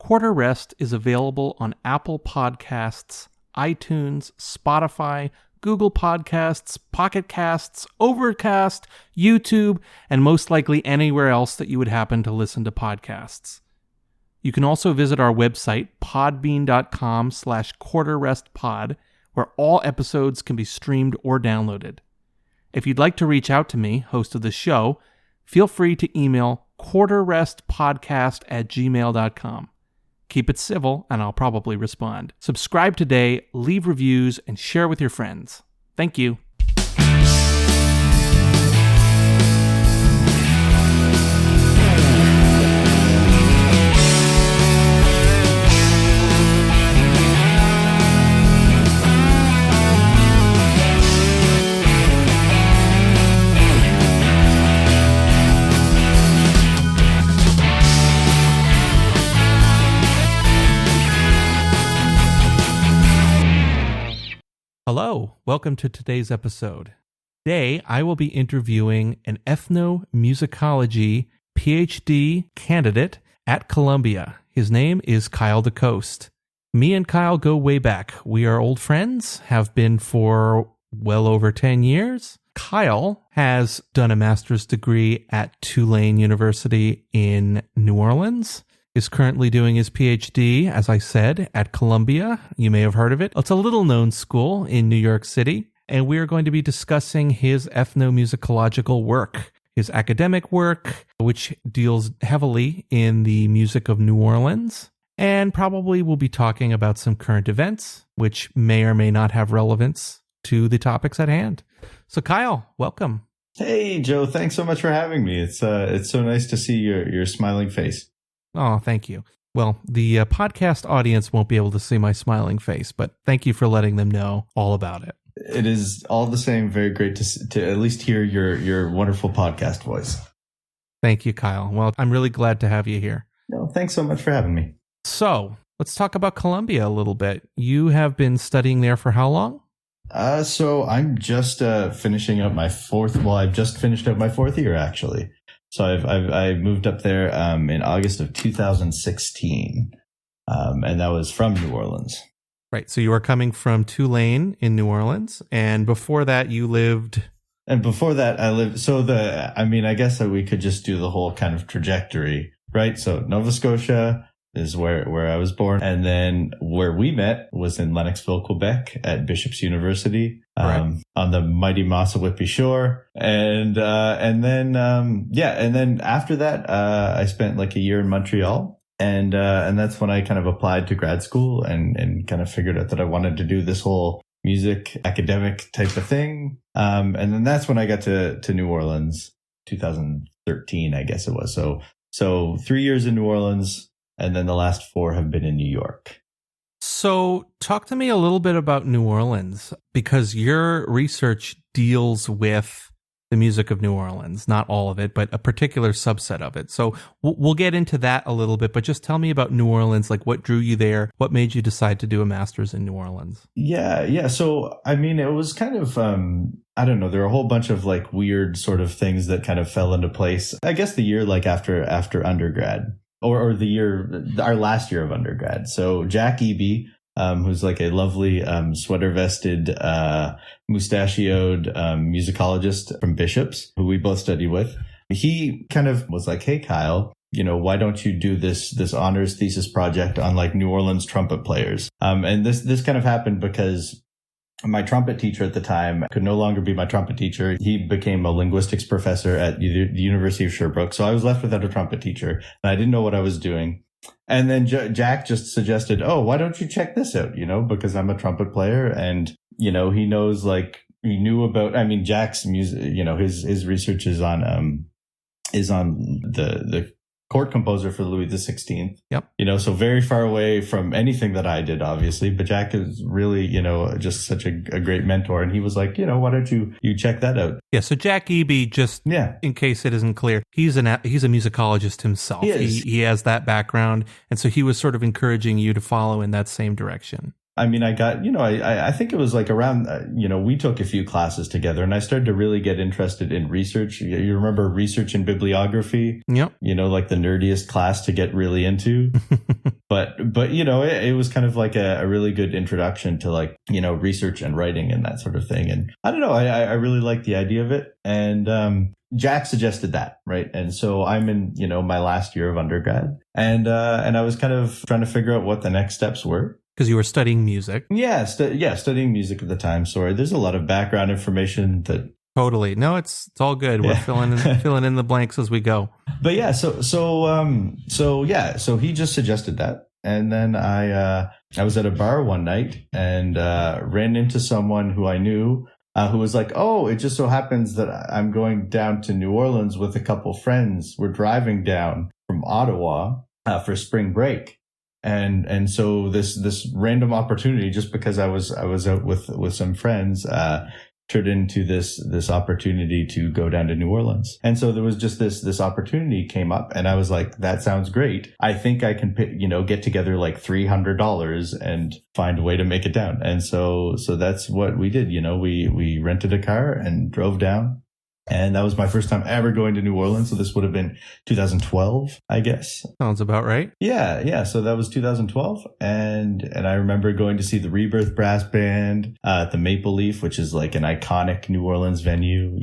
Quarter Rest is available on Apple Podcasts, iTunes, Spotify, Google Podcasts, Pocket Casts, Overcast, YouTube, and most likely anywhere else that you would happen to listen to podcasts. You can also visit our website, podbean.com/quarterrestpod, where all episodes can be streamed or downloaded. If you'd like to reach out to me, host of the show, feel free to email quarterrestpodcast@gmail.com. Keep it civil, and I'll probably respond. Subscribe today, leave reviews, and share with your friends. Thank you. Hello, welcome to today's episode. Today, I will be interviewing an ethnomusicology PhD candidate at Columbia. His name is Kyle Decoste. Me and Kyle go way back. We are old friends, have been for well over 10 years. Kyle has done a master's degree at Tulane University in New Orleans. Is currently doing his PhD, as I said, at Columbia. You may have heard of it. It's a little-known school in New York City, and we are going to be discussing his ethnomusicological work, his academic work, which deals heavily in the music of New Orleans, and probably we'll be talking about some current events, which may or may not have relevance to the topics at hand. So, Kyle, welcome. Hey, Joe. Thanks so much for having me. It's so nice to see your smiling face. Oh, thank you. Well, the podcast audience won't be able to see my smiling face, but thank you for letting them know all about it. It is all the same very great to at least hear your wonderful podcast voice. Thank you, Kyle. Well, I'm really glad to have you here. No, thanks so much for having me. So, let's talk about Columbia a little bit. You have been studying there for how long? So I'm just finishing up my fourth. Well, I've just finished up my fourth year, actually. So I moved up there in August of 2016, and that was from New Orleans. Right. So you were coming from Tulane in New Orleans, and before that you lived. And before that, I lived. So I guess that we could just do the whole kind of trajectory, right? So Nova Scotia is where I was born, and then where we met was in Lennoxville, Quebec, at Bishop's University. Right. On the mighty Massawippi shore. And then after that, I spent like a year in Montreal, and that's when I kind of applied to grad school and kind of figured out that I wanted to do this whole music academic type of thing. And then that's when I got to New Orleans, 2013, I guess it was. So 3 years in New Orleans, and then the last 4 have been in New York. So talk to me a little bit about New Orleans, because your research deals with the music of New Orleans, not all of it, but a particular subset of it. So we'll get into that a little bit, but just tell me about New Orleans, like what drew you there? What made you decide to do a master's in New Orleans? Yeah. So, I mean, it was kind of, I don't know, there were a whole bunch of like weird sort of things that kind of fell into place. I guess the year like after undergrad. Or the year, our last year of undergrad. So Jack Eby, who's like a lovely sweater vested, mustachioed musicologist from Bishop's, who we both studied with, he kind of was like, "Hey, Kyle, why don't you do this honors thesis project on like New Orleans trumpet players?" And this kind of happened because my trumpet teacher at the time could no longer be my trumpet teacher. He became a linguistics professor at the University of Sherbrooke. So I was left without a trumpet teacher, and I didn't know what I was doing. And then Jack just suggested, "Oh, why don't you check this out? Because I'm a trumpet player, and he knows he knew about. I mean, Jack's music. His research is on the court composer for Louis XVI. Yep. So very far away from anything that I did, obviously. But Jack is really, just such a great mentor. And he was like, why don't you check that out? Yeah. So Jack Eby, just in case it isn't clear, he's a musicologist himself. He is. He has that background. And so he was sort of encouraging you to follow in that same direction. I mean, I got, I think it was like around, we took a few classes together and I started to really get interested in research. You remember research and bibliography? Yep. Like the nerdiest class to get really into. But it was kind of like a really good introduction to like, research and writing and that sort of thing. And I don't know, I really liked the idea of it. And, Jack suggested that, right? And so I'm in, my last year of undergrad and I was kind of trying to figure out what the next steps were. Because you were studying music. Yeah, studying music at the time. Sorry, there's a lot of background information that. Totally. No, it's all good. We're filling in the blanks as we go. But yeah, so he just suggested that, and then I was at a bar one night and ran into someone who I knew who was like, "Oh, it just so happens that I'm going down to New Orleans with a couple friends. We're driving down from Ottawa for spring break." And so this random opportunity, just because I was out with some friends, turned into this opportunity to go down to New Orleans. And so there was just this opportunity came up and I was like, that sounds great. I think I can get together like $300 and find a way to make it down. And so that's what we did. We rented a car and drove down. And that was my first time ever going to New Orleans. So this would have been 2012, I guess. Sounds about right. Yeah. So that was 2012. And I remember going to see the Rebirth Brass Band at the Maple Leaf, which is like an iconic New Orleans venue,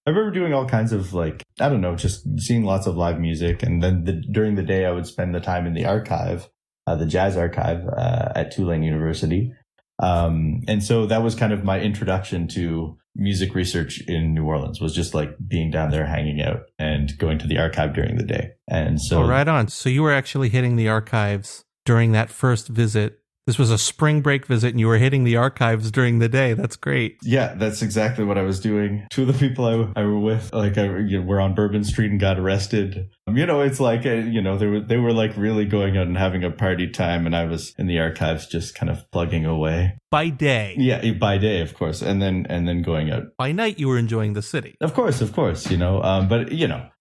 I remember doing all kinds of like, I don't know, just seeing lots of live music. And then during the day, I would spend the time in the archive, the jazz archive at Tulane University. And so that was kind of my introduction to music research in New Orleans, was just like being down there, hanging out and going to the archive during the day. And so right on. So you were actually hitting the archives during that first visit. This was a spring break visit and you were hitting the archives during the day. That's great. Yeah, that's exactly what I was doing. Two of the people I were with, like, were on Bourbon Street and got arrested. It's like, they were like really going out and having a party time. And I was in the archives just kind of plugging away. By day. Yeah, by day, of course. And then going out. By night, you were enjoying the city. Of course, but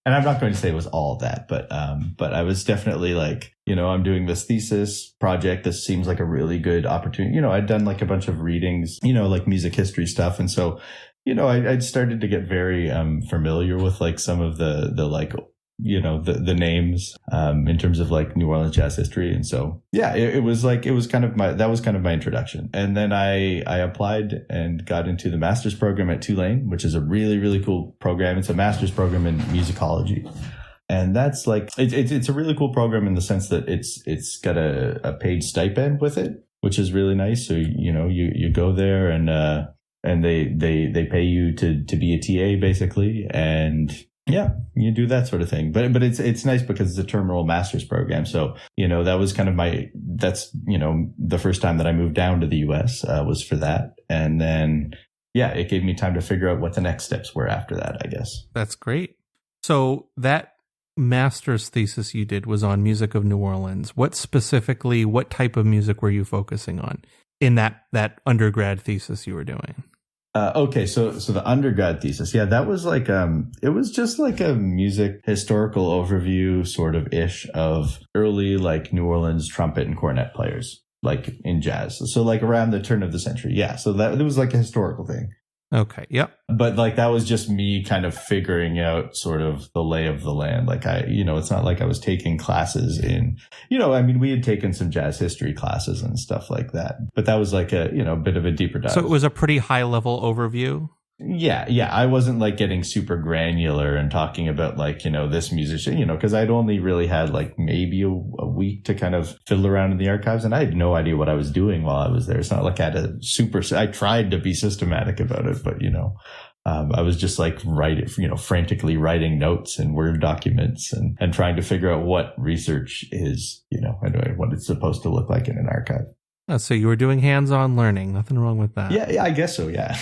and I'm not going to say it was all that, but I was definitely like, I'm doing this thesis project. This seems like a really good opportunity. I'd done like a bunch of readings, like music history stuff. And so, I'd started to get very familiar with like some of the like, the names in terms of like New Orleans jazz history. And so, yeah, that was kind of my introduction. And then I applied and got into the master's program at Tulane, which is a really, really cool program. It's a master's program in musicology. And that's like, it's a really cool program in the sense that it's got a paid stipend with it, which is really nice. So, you go there and they pay you to be a TA basically. And yeah, you do that sort of thing. But it's nice because it's a terminal master's program. So, that was kind of the first time that I moved down to the US was for that. And then, yeah, it gave me time to figure out what the next steps were after that, I guess. That's great. So that master's thesis you did was on music of New Orleans. What type of music were you focusing on in that undergrad thesis you were doing? Okay, so the undergrad thesis, yeah, that was like it was just like a music historical overview sort of ish of early like New Orleans trumpet and cornet players, like in jazz. So like around the turn of the century, yeah. So that it was like a historical thing. Okay, yep. But like that was just me kind of figuring out sort of the lay of the land. Like it's not like I was taking classes in, we had taken some jazz history classes and stuff like that. But that was like a bit of a deeper dive. So it was a pretty high level overview? Yeah. I wasn't like getting super granular and talking about like, this musician, because I'd only really had like maybe a week to kind of fiddle around in the archives. And I had no idea what I was doing while I was there. It's not like I tried to be systematic about it, but, I was just like frantically writing notes and Word documents and trying to figure out what research is, and what it's supposed to look like in an archive. Oh, so you were doing hands-on learning. Nothing wrong with that. Yeah, I guess so. Yeah.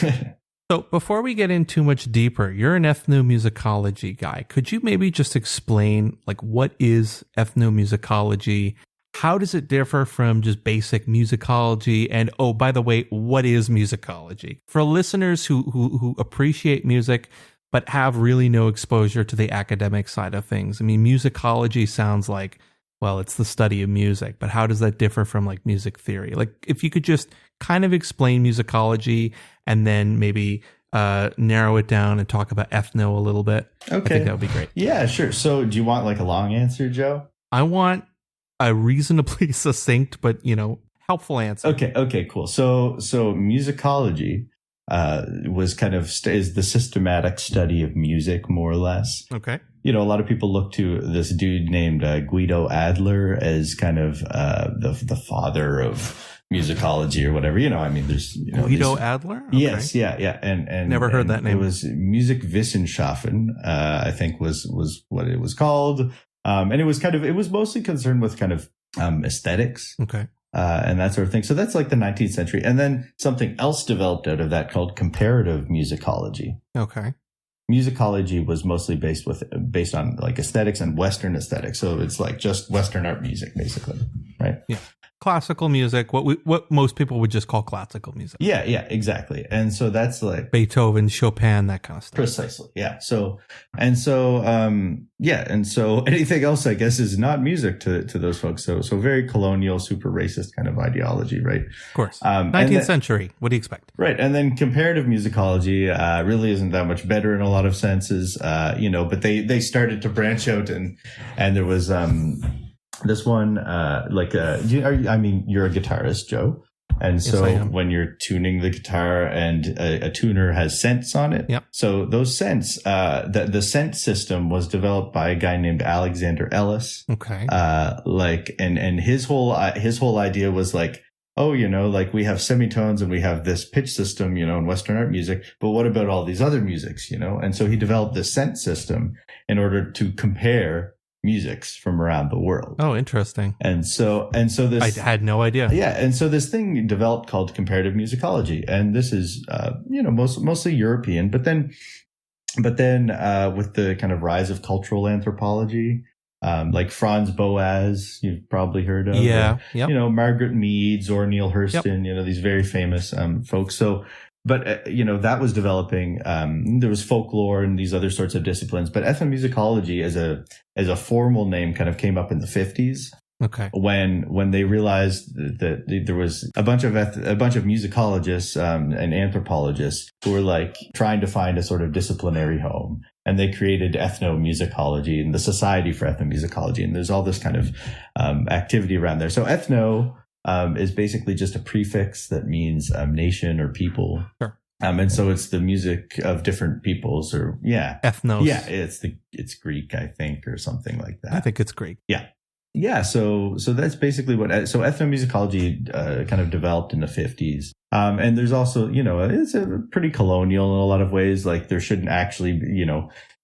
So before we get in too much deeper, you're an ethnomusicology guy. Could you maybe just explain like what is ethnomusicology? How does it differ from just basic musicology? And oh, by the way, what is musicology? For listeners who appreciate music but have really no exposure to the academic side of things. I mean, musicology sounds like well, it's the study of music, but how does that differ from like music theory? Like if you could just kind of explain musicology and then maybe narrow it down and talk about ethno a little bit. Okay. I think that would be great. Yeah, sure. So do you want like a long answer, Joe? I want a reasonably succinct, but helpful answer. Okay, cool. So musicology was kind of is the systematic study of music, more or less. Okay. A lot of people look to this dude named Guido Adler as kind of the father of musicology or whatever. There's Guido Adler. Okay. Yes, yeah, and never heard that name. It was Musikwissenschaften, I think was what it was called, and it was mostly concerned with kind of aesthetics. Okay. And that sort of thing. So that's like the 19th century. And then something else developed out of that called comparative musicology. Okay. Musicology was mostly based on like aesthetics and Western aesthetics. So it's like just Western art music, basically. Right. Yeah. Classical music, what most people would just call classical music. Yeah, exactly. And so that's like Beethoven, Chopin, that kind of stuff. Precisely. Yeah. So anything else, I guess, is not music to those folks. So very colonial, super racist kind of ideology, right? Of course. 19th century. What do you expect? Right. And then comparative musicology really isn't that much better in a lot of senses, but they started to branch out and there was this one, you're a guitarist, Joe. And so when you're tuning the guitar and a tuner has scents on it. Yep. So those scents, the scent system was developed by a guy named Alexander Ellis. Okay. And his whole idea was like, we have semitones and we have this pitch system, in Western art music, but what about all these other musics, And so he developed this scent system in order to compare musics from around the world. Oh, interesting. And so this, I had no idea. Yeah. And so this thing developed called comparative musicology. And this is, mostly European, but then with the kind of rise of cultural anthropology, like Franz Boas, you've probably heard of. Yeah. Yep. Margaret Meads or Neil Hurston, these very famous, folks. So, but, that was developing, there was folklore and these other sorts of disciplines, but ethnomusicology as a formal name kind of came up in the 50s. Okay. When they realized that there was a bunch of musicologists, and anthropologists who were like trying to find a sort of disciplinary home. And they created ethnomusicology and the Society for Ethnomusicology. And there's all this kind of, activity around there. So ethno, is basically just a prefix that means nation or people. Sure. And so it's the music of different peoples, or ethnos. Yeah, it's Greek, I think, or something like that. I think it's Greek. Yeah. So that's basically so ethnomusicology kind of developed in the 50s. And there's also, it's a pretty colonial in a lot of ways. Like there shouldn't actually be,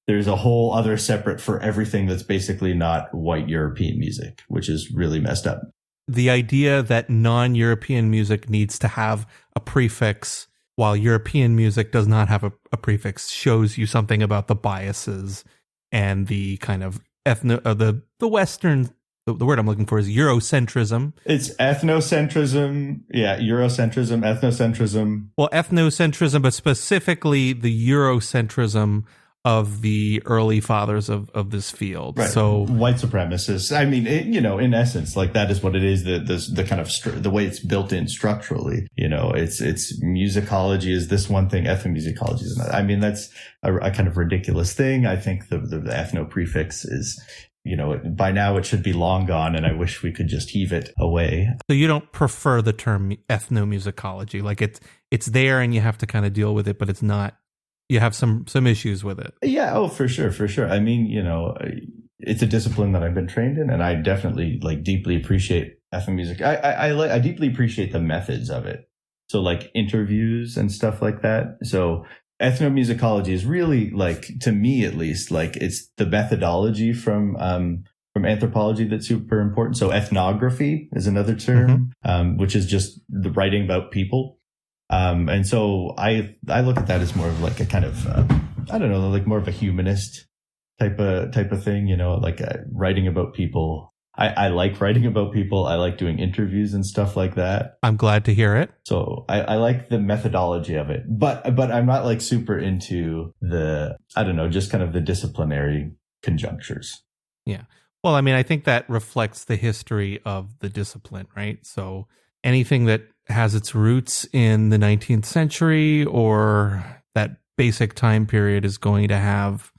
there's a whole other separate for everything that's basically not white European music, which is really messed up. The idea that non-European music needs to have a prefix while European music does not have a prefix shows you something about the biases and the kind of the Western. The word I'm looking for is Eurocentrism. It's ethnocentrism. Yeah, Eurocentrism, ethnocentrism. Well, ethnocentrism, but specifically the Eurocentrism of the early fathers of this field. Right. So white supremacists. I mean, in essence, like that is what it is. The kind of the way it's built in structurally. It's musicology is this one thing, ethnomusicology is another. I mean, that's a kind of ridiculous thing. I think the ethno prefix is. By now it should be long gone, and I wish we could just heave it away. So you don't prefer the term ethnomusicology, like it's there and you have to kind of deal with it, but it's not. You have some issues with it. Yeah. Oh, for sure. I mean, it's a discipline that I've been trained in, and I definitely deeply appreciate ethnomusic. I deeply appreciate the methods of it. So like interviews and stuff like that. So. Ethnomusicology is really to me at least, it's the methodology from anthropology that's super important. So ethnography is another term, which is just the writing about people. And so I look at that as more of a kind of, more of a humanist type of thing, writing about people. I like writing about people. I like doing interviews and stuff like that. I'm glad to hear it. So I like the methodology of it, but I'm not super into just kind of the disciplinary conjunctures. Yeah. Well, I mean, I think that reflects the history of the discipline, right? So anything that has its roots in the 19th century or that basic time period is going to have,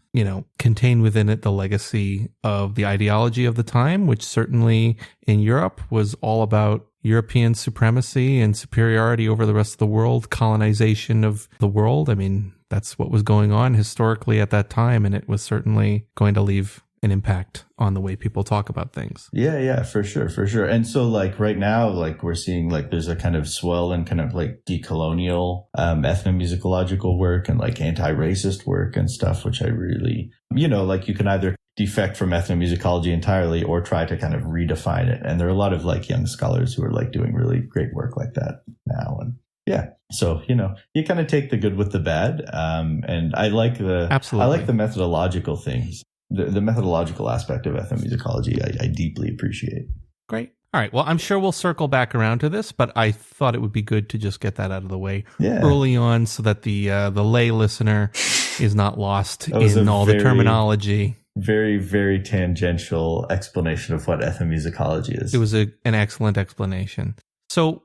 contain within it the legacy of the ideology of the time, which certainly in Europe was all about European supremacy and superiority over the rest of the world, colonization of the world. I mean, that's what was going on historically at that time, and it was certainly going to leave an impact on the way people talk about things. Yeah, for sure. And so like right now, like we're seeing like there's a kind of swell and kind of like decolonial ethnomusicological work and like anti-racist work and stuff, which I really, like you can either defect from ethnomusicology entirely or try to kind of redefine it. And there are a lot of like young scholars who are like doing really great work like that now. And yeah, so, you kind of take the good with the bad. And I like Absolutely. I like the methodological things. The methodological aspect of ethnomusicology, I deeply appreciate. Great. All right. Well, I'm sure we'll circle back around to this, but I thought it would be good to just get that out of the way early on so that the lay listener is not lost in all the terminology. Very, very tangential explanation of what ethnomusicology is. It was an excellent explanation. So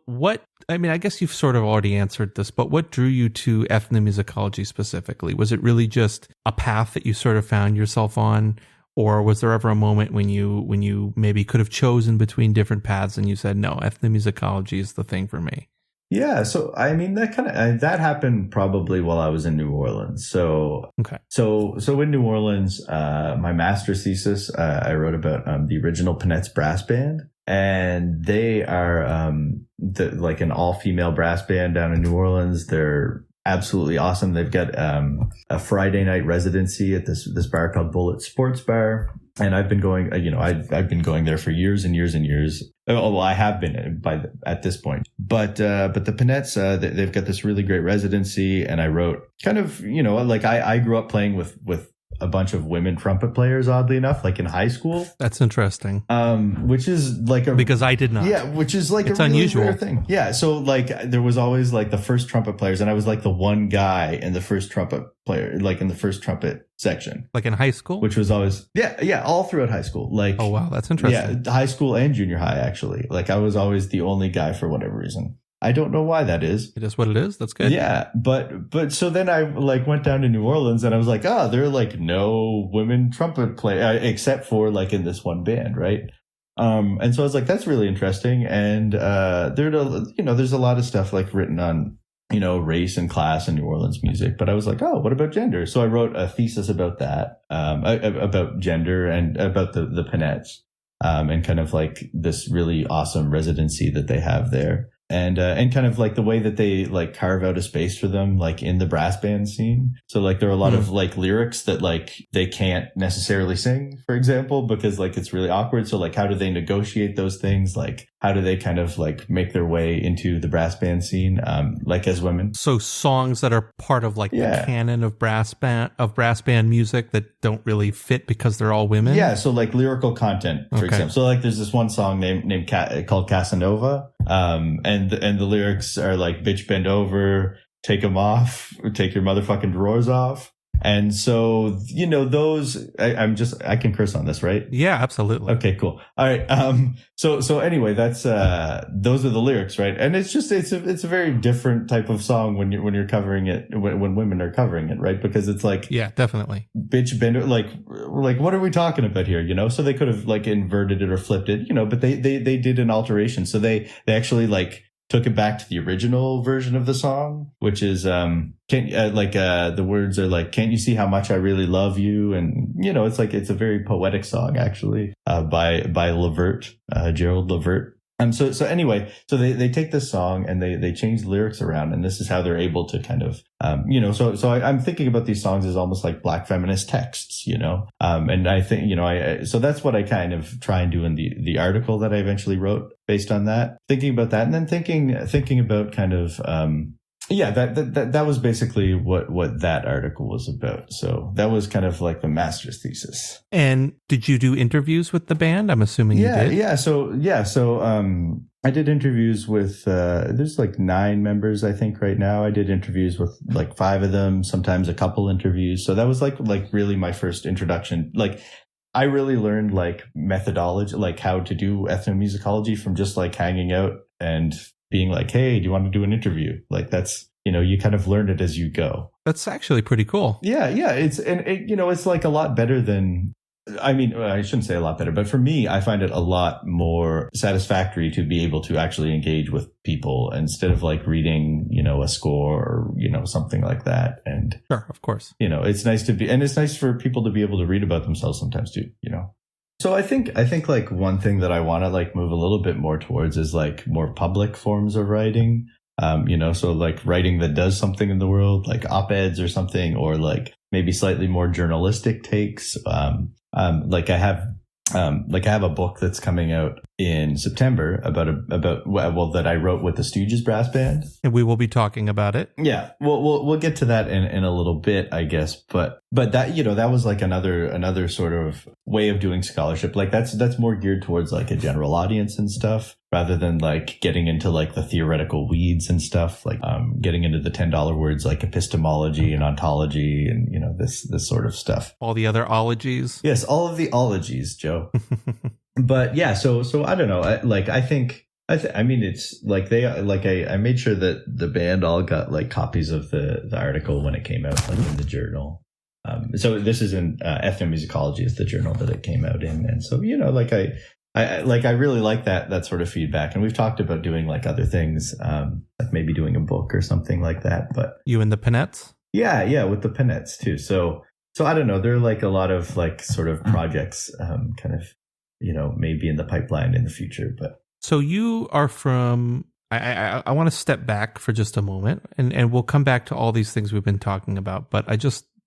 I guess you've sort of already answered this, but what drew you to ethnomusicology specifically? Was it really just a path that you sort of found yourself on? Or was there ever a moment when you maybe could have chosen between different paths and you said, no, ethnomusicology is the thing for me? Yeah. So, I mean, that happened probably while I was in New Orleans. So, okay. So in New Orleans, my master's thesis, I wrote about the original Peanuts brass band. And they are like an all-female brass band down in New Orleans. They're absolutely awesome. They've got a Friday night residency at this bar called Bullet Sports Bar. And I've been going, I've been going there for years and years and years. Oh, well, I have been at this point. But the Peanuts, they've got this really great residency. And I wrote kind of, like I grew up playing with a bunch of women trumpet players, oddly enough, like in high school. That's interesting. Which is like because I did not. Yeah, which is like it's a really unusual rare thing. Yeah, so like there was always like the first trumpet players, and I was like the one guy in the first trumpet player, like in the first trumpet section. Like in high school? Which was always all throughout high school. Like, oh wow, that's interesting. Yeah, high school and junior high actually. Like I was always the only guy for whatever reason. I don't know why that is. It is what it is. That's good. Yeah, but so then I like went down to New Orleans and I was like, there are like no women trumpet play except for like in this one band, right? And so I was like, that's really interesting. And there's a lot of stuff like written on race and class in New Orleans music. But I was like, what about gender? So I wrote a thesis about that, about gender and about the Peanuts, and kind of like this really awesome residency that they have there. And kind of like the way that they like carve out a space for them, like in the brass band scene. So like there are a lot of like lyrics that like they can't necessarily sing, for example, because like it's really awkward. So like how do they negotiate those things? Like how do they kind of like make their way into the brass band scene, like as women? So songs that are part of like the canon of brass band music that don't really fit because they're all women. Yeah. So like lyrical content, for example. So like there's this one song called Casanova. And the lyrics are like, bitch, bend over, take them off, take your motherfucking drawers off. And so, those, I can curse on this, right? Yeah, absolutely. Okay, cool. All right. So anyway, that's, those are the lyrics, right? And it's a very different type of song when you're covering it, when women are covering it, right? Because it's like, yeah, definitely. Bitch, bend, like, what are we talking about here? So they could have like inverted it or flipped it, but they did an alteration. So they actually like, took it back to the original version of the song, which is the words are like, can't you see how much I really love you? And it's like it's a very poetic song actually, by Levert, Gerald Levert. So anyway, so they take this song and they change the lyrics around, and this is how they're able to kind of, so I'm thinking about these songs as almost like Black feminist texts, and I think, so that's what I kind of try and do in the article that I eventually wrote based on that, thinking about that, and then thinking about kind of, that was basically what that article was about. So that was kind of like the master's thesis. And did you do interviews with the band? I'm assuming you did. Yeah. So I did interviews with, there's like 9 members, I think right now. I did interviews with like 5 of them, sometimes a couple interviews. So that was like really my first introduction. Like I really learned like methodology, like how to do ethnomusicology from just like hanging out and being like, hey, do you want to do an interview? Like that's, you kind of learn it as you go. That's actually pretty cool. Yeah. It's like a lot better than, I mean, I shouldn't say a lot better, but for me, I find it a lot more satisfactory to be able to actually engage with people instead of like reading, a score or, something like that. And sure, of course, it's nice it's nice for people to be able to read about themselves sometimes too, So I think like one thing that I want to like move a little bit more towards is like more public forms of writing. So like writing that does something in the world, like op-eds or something, or like maybe slightly more journalistic takes. Like I have a book that's coming out in September about that I wrote with the Stooges brass band, and we will be talking about it. Yeah, we'll get to that in a little bit, I guess. But that that was like another sort of way of doing scholarship. Like that's more geared towards like a general audience and stuff, rather than like getting into like the theoretical weeds and stuff, like getting into the $10 words like epistemology and ontology and this sort of stuff. All the other ologies. Yes, all of the ologies, Joe. But yeah, so I don't know. I mean, it's like I made sure that the band all got like copies of the article when it came out, like in the journal. So this is in ethnomusicology is the journal that it came out in, and so I really like that sort of feedback. And we've talked about doing like other things, like maybe doing a book or something like that. But you and the Penettes? Yeah, with the Penettes too. So I don't know. There are like a lot of like sort of projects, kind of, maybe in the pipeline in the future. But so you are from. I want to step back for just a moment, and we'll come back to all these things we've been talking about. But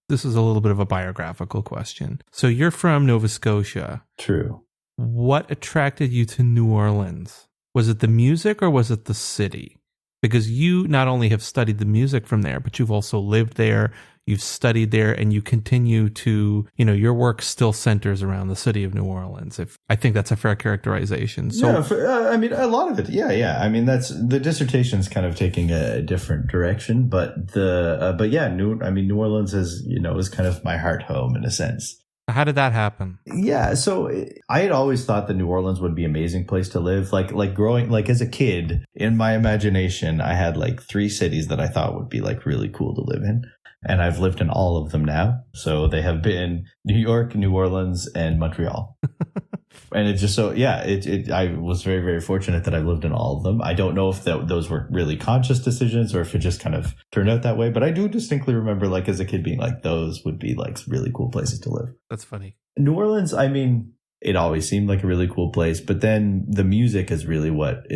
this is a little bit of a biographical question. So you're from Nova Scotia. True. What attracted you to New Orleans? Was it the music or was it the city? Because you not only have studied the music from there, but you've also lived there, you've studied there, and you continue to, your work still centers around the city of New Orleans. I think that's a fair characterization. So, I mean, a lot of it. Yeah. I mean, that's the dissertation's kind of taking a different direction, but New Orleans is kind of my heart home in a sense. How did that happen? Yeah, so I had always thought that New Orleans would be an amazing place to live. Like growing, like as a kid, in my imagination, I had like 3 cities that I thought would be like really cool to live in. And I've lived in all of them now. So they have been New York, New Orleans, and Montreal. And it just so, yeah, I was very, very fortunate that I lived in all of them. I don't know if those were really conscious decisions or if it just kind of turned out that way. But I do distinctly remember, like, as a kid being like, those would be like really cool places to live. That's funny. New Orleans, I mean, it always seemed like a really cool place. But then the music is really what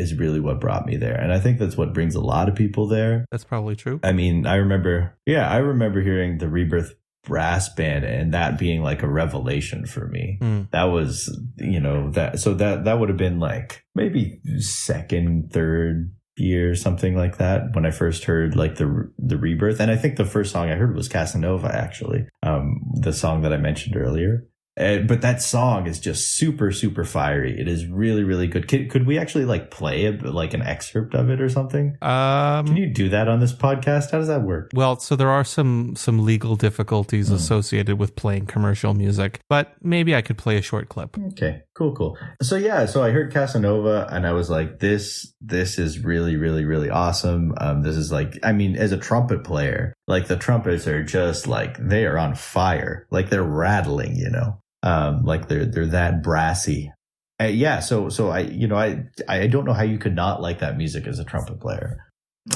brought me there. And I think that's what brings a lot of people there. That's probably true. I mean, I remember hearing the Rebirth brass band and that being like a revelation for me. That was, that would have been like maybe second, third year, something like that, when I first heard like the Rebirth. And I think the first song I heard was Casanova, actually, the song that I mentioned earlier. But that song is just super, super fiery. It is really, really good. Could we actually like play an excerpt of it or something? Can you do that on this podcast? How does that work? Well, so there are some legal difficulties associated with playing commercial music, but maybe I could play a short clip. Okay, cool. So I heard Casanova and I was like, this is really, really, really awesome. This is like, I mean, as a trumpet player, like the trumpets are just like, they are on fire. Like they're rattling, like they're that brassy. So I don't know how you could not like that music as a trumpet player.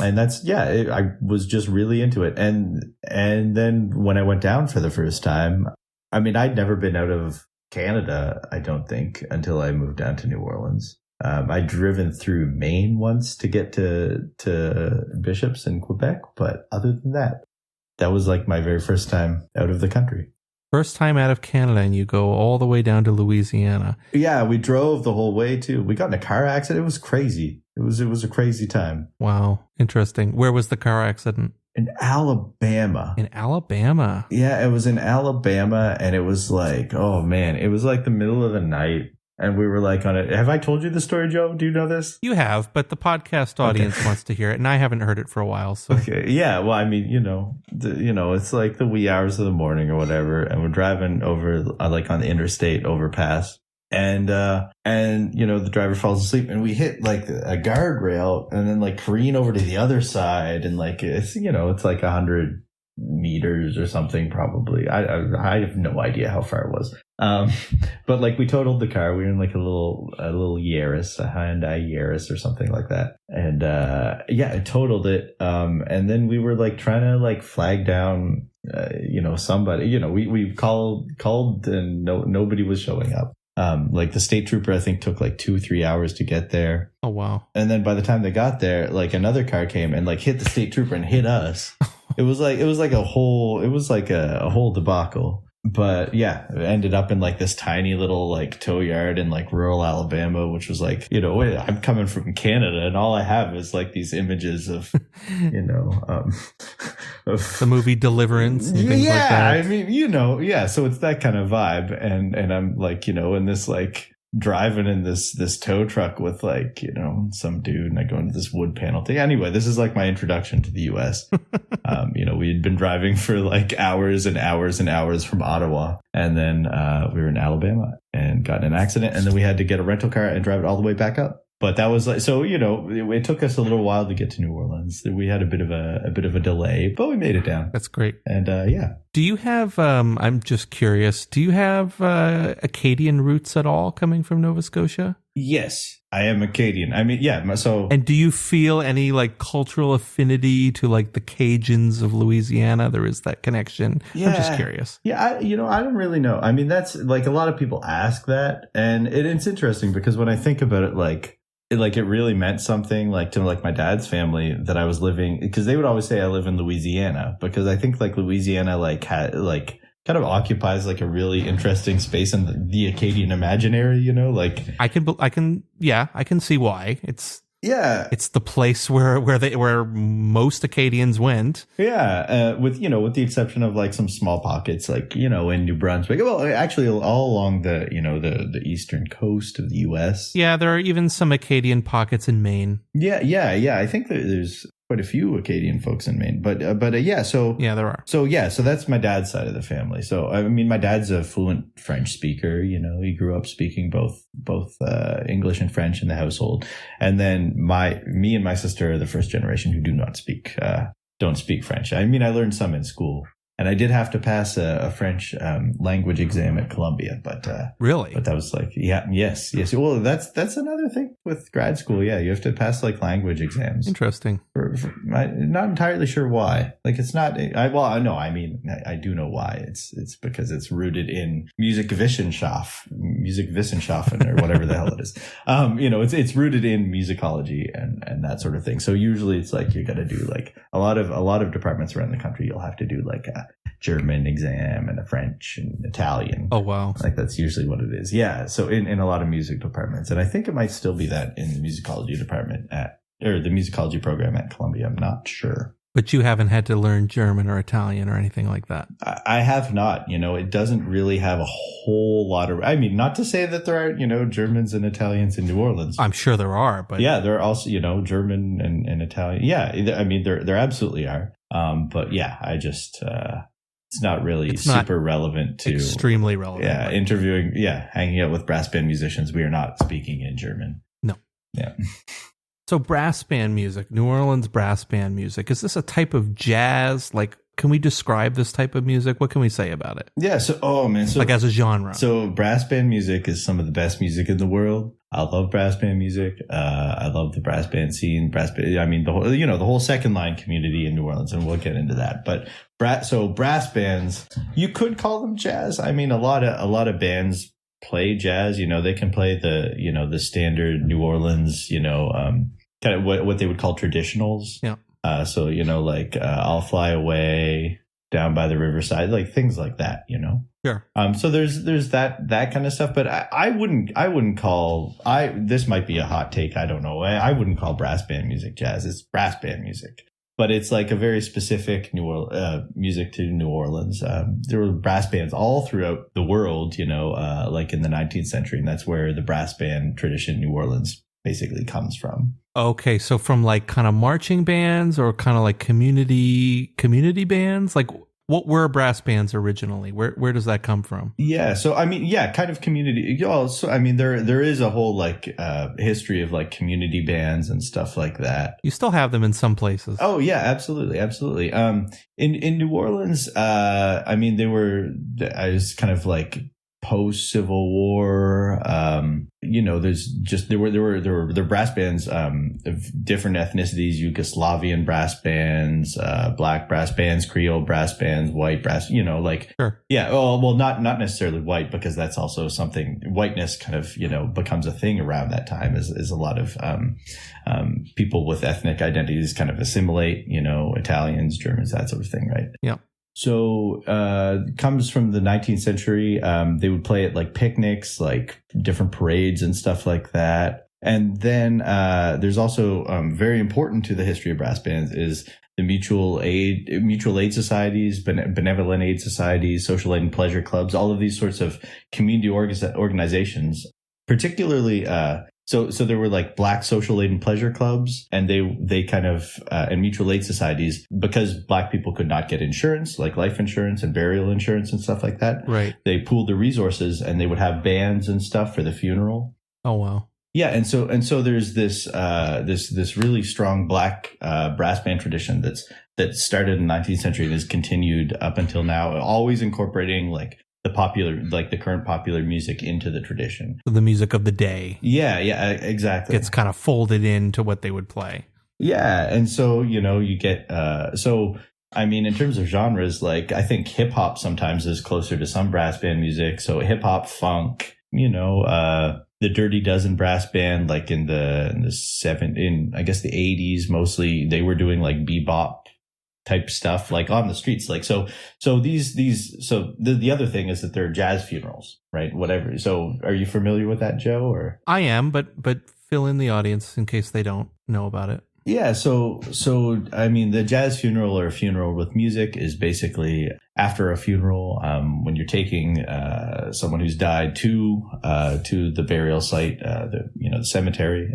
And I was just really into it. And then when I went down for the first time, I mean, I'd never been out of Canada, I don't think, until I moved down to New Orleans. I'd driven through Maine once to get to Bishops in Quebec, but other than that was like my very first time out of the country. First time out of Canada, and you go all the way down to Louisiana. Yeah, we drove the whole way too. We got in a car accident. It was crazy. It was a crazy time. Wow, interesting. Where was the car accident? In Alabama. In Alabama? Yeah, it was in Alabama, and it was like, oh man, it was like the middle of the night. And we were like on it. Have I told you the story, Joe? Do you know this? You have, but the podcast audience wants to hear it, and I haven't heard it for a while. So okay, yeah. Well, I mean, it's like the wee hours of the morning or whatever, and we're driving over like on the interstate overpass, and the driver falls asleep, and we hit like a guardrail, and then like careen over to the other side, and like it's like 100 meters or something probably. I have no idea how far it was. But like we totaled the car. We were in like a little Yaris, a Hyundai Yaris or something like that. And I totaled it. And then we were like trying to like flag down somebody. We called and nobody was showing up. Like the state trooper I think took like 2-3 hours to get there. Oh wow. And then by the time they got there, like another car came and like hit the state trooper and hit us. It was like a whole debacle. But yeah, it ended up in like this tiny little like tow yard in like rural Alabama, which was like, I'm coming from Canada and all I have is like these images of, of the movie Deliverance and things like that. I mean, so it's that kind of vibe. And I'm like, in this like driving in this tow truck with like, some dude, and I go into this wood panel thing. Anyway, this is like my introduction to the US. We had been driving for like hours and hours and hours from Ottawa. And then we were in Alabama and got in an accident. And then we had to get a rental car and drive it all the way back up. But that was like, so, it took us a little while to get to New Orleans. We had a bit of a delay, but we made it down. That's great. And yeah. Do you have, I'm just curious, do you have Acadian roots at all coming from Nova Scotia? Yes, I am Acadian. I mean, yeah. So, and do you feel any like cultural affinity to like the Cajuns of Louisiana? There is that connection. Yeah. I'm just curious. Yeah, I don't really know. I mean, that's like a lot of people ask that, and it's interesting because when I think about it, it really meant something like to like my dad's family that I was living, because they would always say I live in Louisiana, because I think like Louisiana kind of occupies like a really interesting space in the Acadian imaginary, like I can see why. It's the place where most Acadians went. Yeah, with the exception of like some small pockets, like in New Brunswick. Well, actually, all along the the eastern coast of the U.S. Yeah, there are even some Acadian pockets in Maine. Yeah. I think that there's quite a few Acadian folks in Maine, but yeah. So yeah, there are. So yeah, so that's my dad's side of the family. So I mean, my dad's a fluent French speaker. He grew up speaking both English and French in the household, and then me and my sister are the first generation who don't speak French. I mean, I learned some in school. And I did have to pass a French language exam at Columbia, but really, but that was like, yes. Well, that's another thing with grad school. Yeah, you have to pass like language exams. Interesting. I'm not entirely sure why. Like, it's not. I do know why. It's because it's rooted in Musikwissenschaften, or whatever the hell it is. It's rooted in musicology and that sort of thing. So usually it's like you got to do like a lot of departments around the country. You'll have to do like a German exam and a French and Italian. Oh, wow. Like that's usually what it is. Yeah. So in a lot of music departments, and I think it might still be that in the musicology department or the musicology program at Columbia. I'm not sure. But you haven't had to learn German or Italian or anything like that. I have not. It doesn't really have a whole lot of. I mean, not to say that there aren't, Germans and Italians in New Orleans. I'm sure there are, but yeah, there are also, German and Italian. Yeah, I mean, there absolutely are. But yeah, I just it's not really super relevant to extremely relevant. Yeah, interviewing. Yeah, hanging out with brass band musicians. We are not speaking in German. No. Yeah. So brass band music, New Orleans brass band music, is this a type of jazz? Like, can we describe this type of music? What can we say about it? Yeah. So, like as a genre. So brass band music is some of the best music in the world. I love brass band music. I love the brass band scene. I mean, the whole second line community in New Orleans, and we'll get into that. But brass bands, you could call them jazz. I mean, a lot of bands play jazz. They can play the standard New Orleans, kind of what they would call traditionals. Yeah. So like I'll Fly Away, Down by the Riverside, like things like that. Sure. So there's that kind of stuff, but I wouldn't call this might be a hot take. I don't know. I wouldn't call brass band music jazz. It's brass band music. but it's like a very specific music to New Orleans. There were brass bands all throughout the world, like in the 19th century, and that's where the brass band tradition in New Orleans basically comes from. Okay, so from like kind of marching bands or kind of like community bands, like what were brass bands originally? Where does that come from? Yeah, so I mean, yeah, kind of community. So I mean, there is a whole like history of like community bands and stuff like that. You still have them in some places. Oh yeah, absolutely. In New Orleans, I mean, I was kind of like post Civil War. There were brass bands of different ethnicities: Yugoslavian brass bands, black brass bands, Creole brass bands, white brass. Sure. Yeah. Well, not necessarily white, because that's also something. Whiteness kind of becomes a thing around that time. Is a lot of people with ethnic identities kind of assimilate. Italians, Germans, that sort of thing, right? Yeah. So comes from the 19th century. They would play at like picnics, like different parades and stuff like that. And then there's also very important to the history of brass bands is the mutual aid societies, benevolent aid societies, social aid and pleasure clubs, all of these sorts of community organizations, particularly So there were like black social aid and pleasure clubs, and they kind of and mutual aid societies, because black people could not get insurance, like life insurance and burial insurance and stuff like that. Right. They pooled the resources, and they would have bands and stuff for the funeral. Oh wow. Yeah, and so there's this really strong black brass band tradition that started in the 19th century and has continued up until now, always incorporating like the current popular music into the tradition. So the music of the day. Yeah, exactly. Gets kind of folded into what they would play. Yeah, and so, you get, I mean, in terms of genres, like, I think hip hop sometimes is closer to some brass band music. So hip hop, funk, the Dirty Dozen brass band, like in the I guess the 80s, mostly they were doing like bebop type stuff, like on the streets. Like, so the other thing is that there are jazz funerals, right? Whatever. So are you familiar with that, Joe? Or I am, but fill in the audience in case they don't know about it. Yeah, so I mean, the jazz funeral or funeral with music is basically after a funeral, when you're taking someone who's died to the burial site, the cemetery,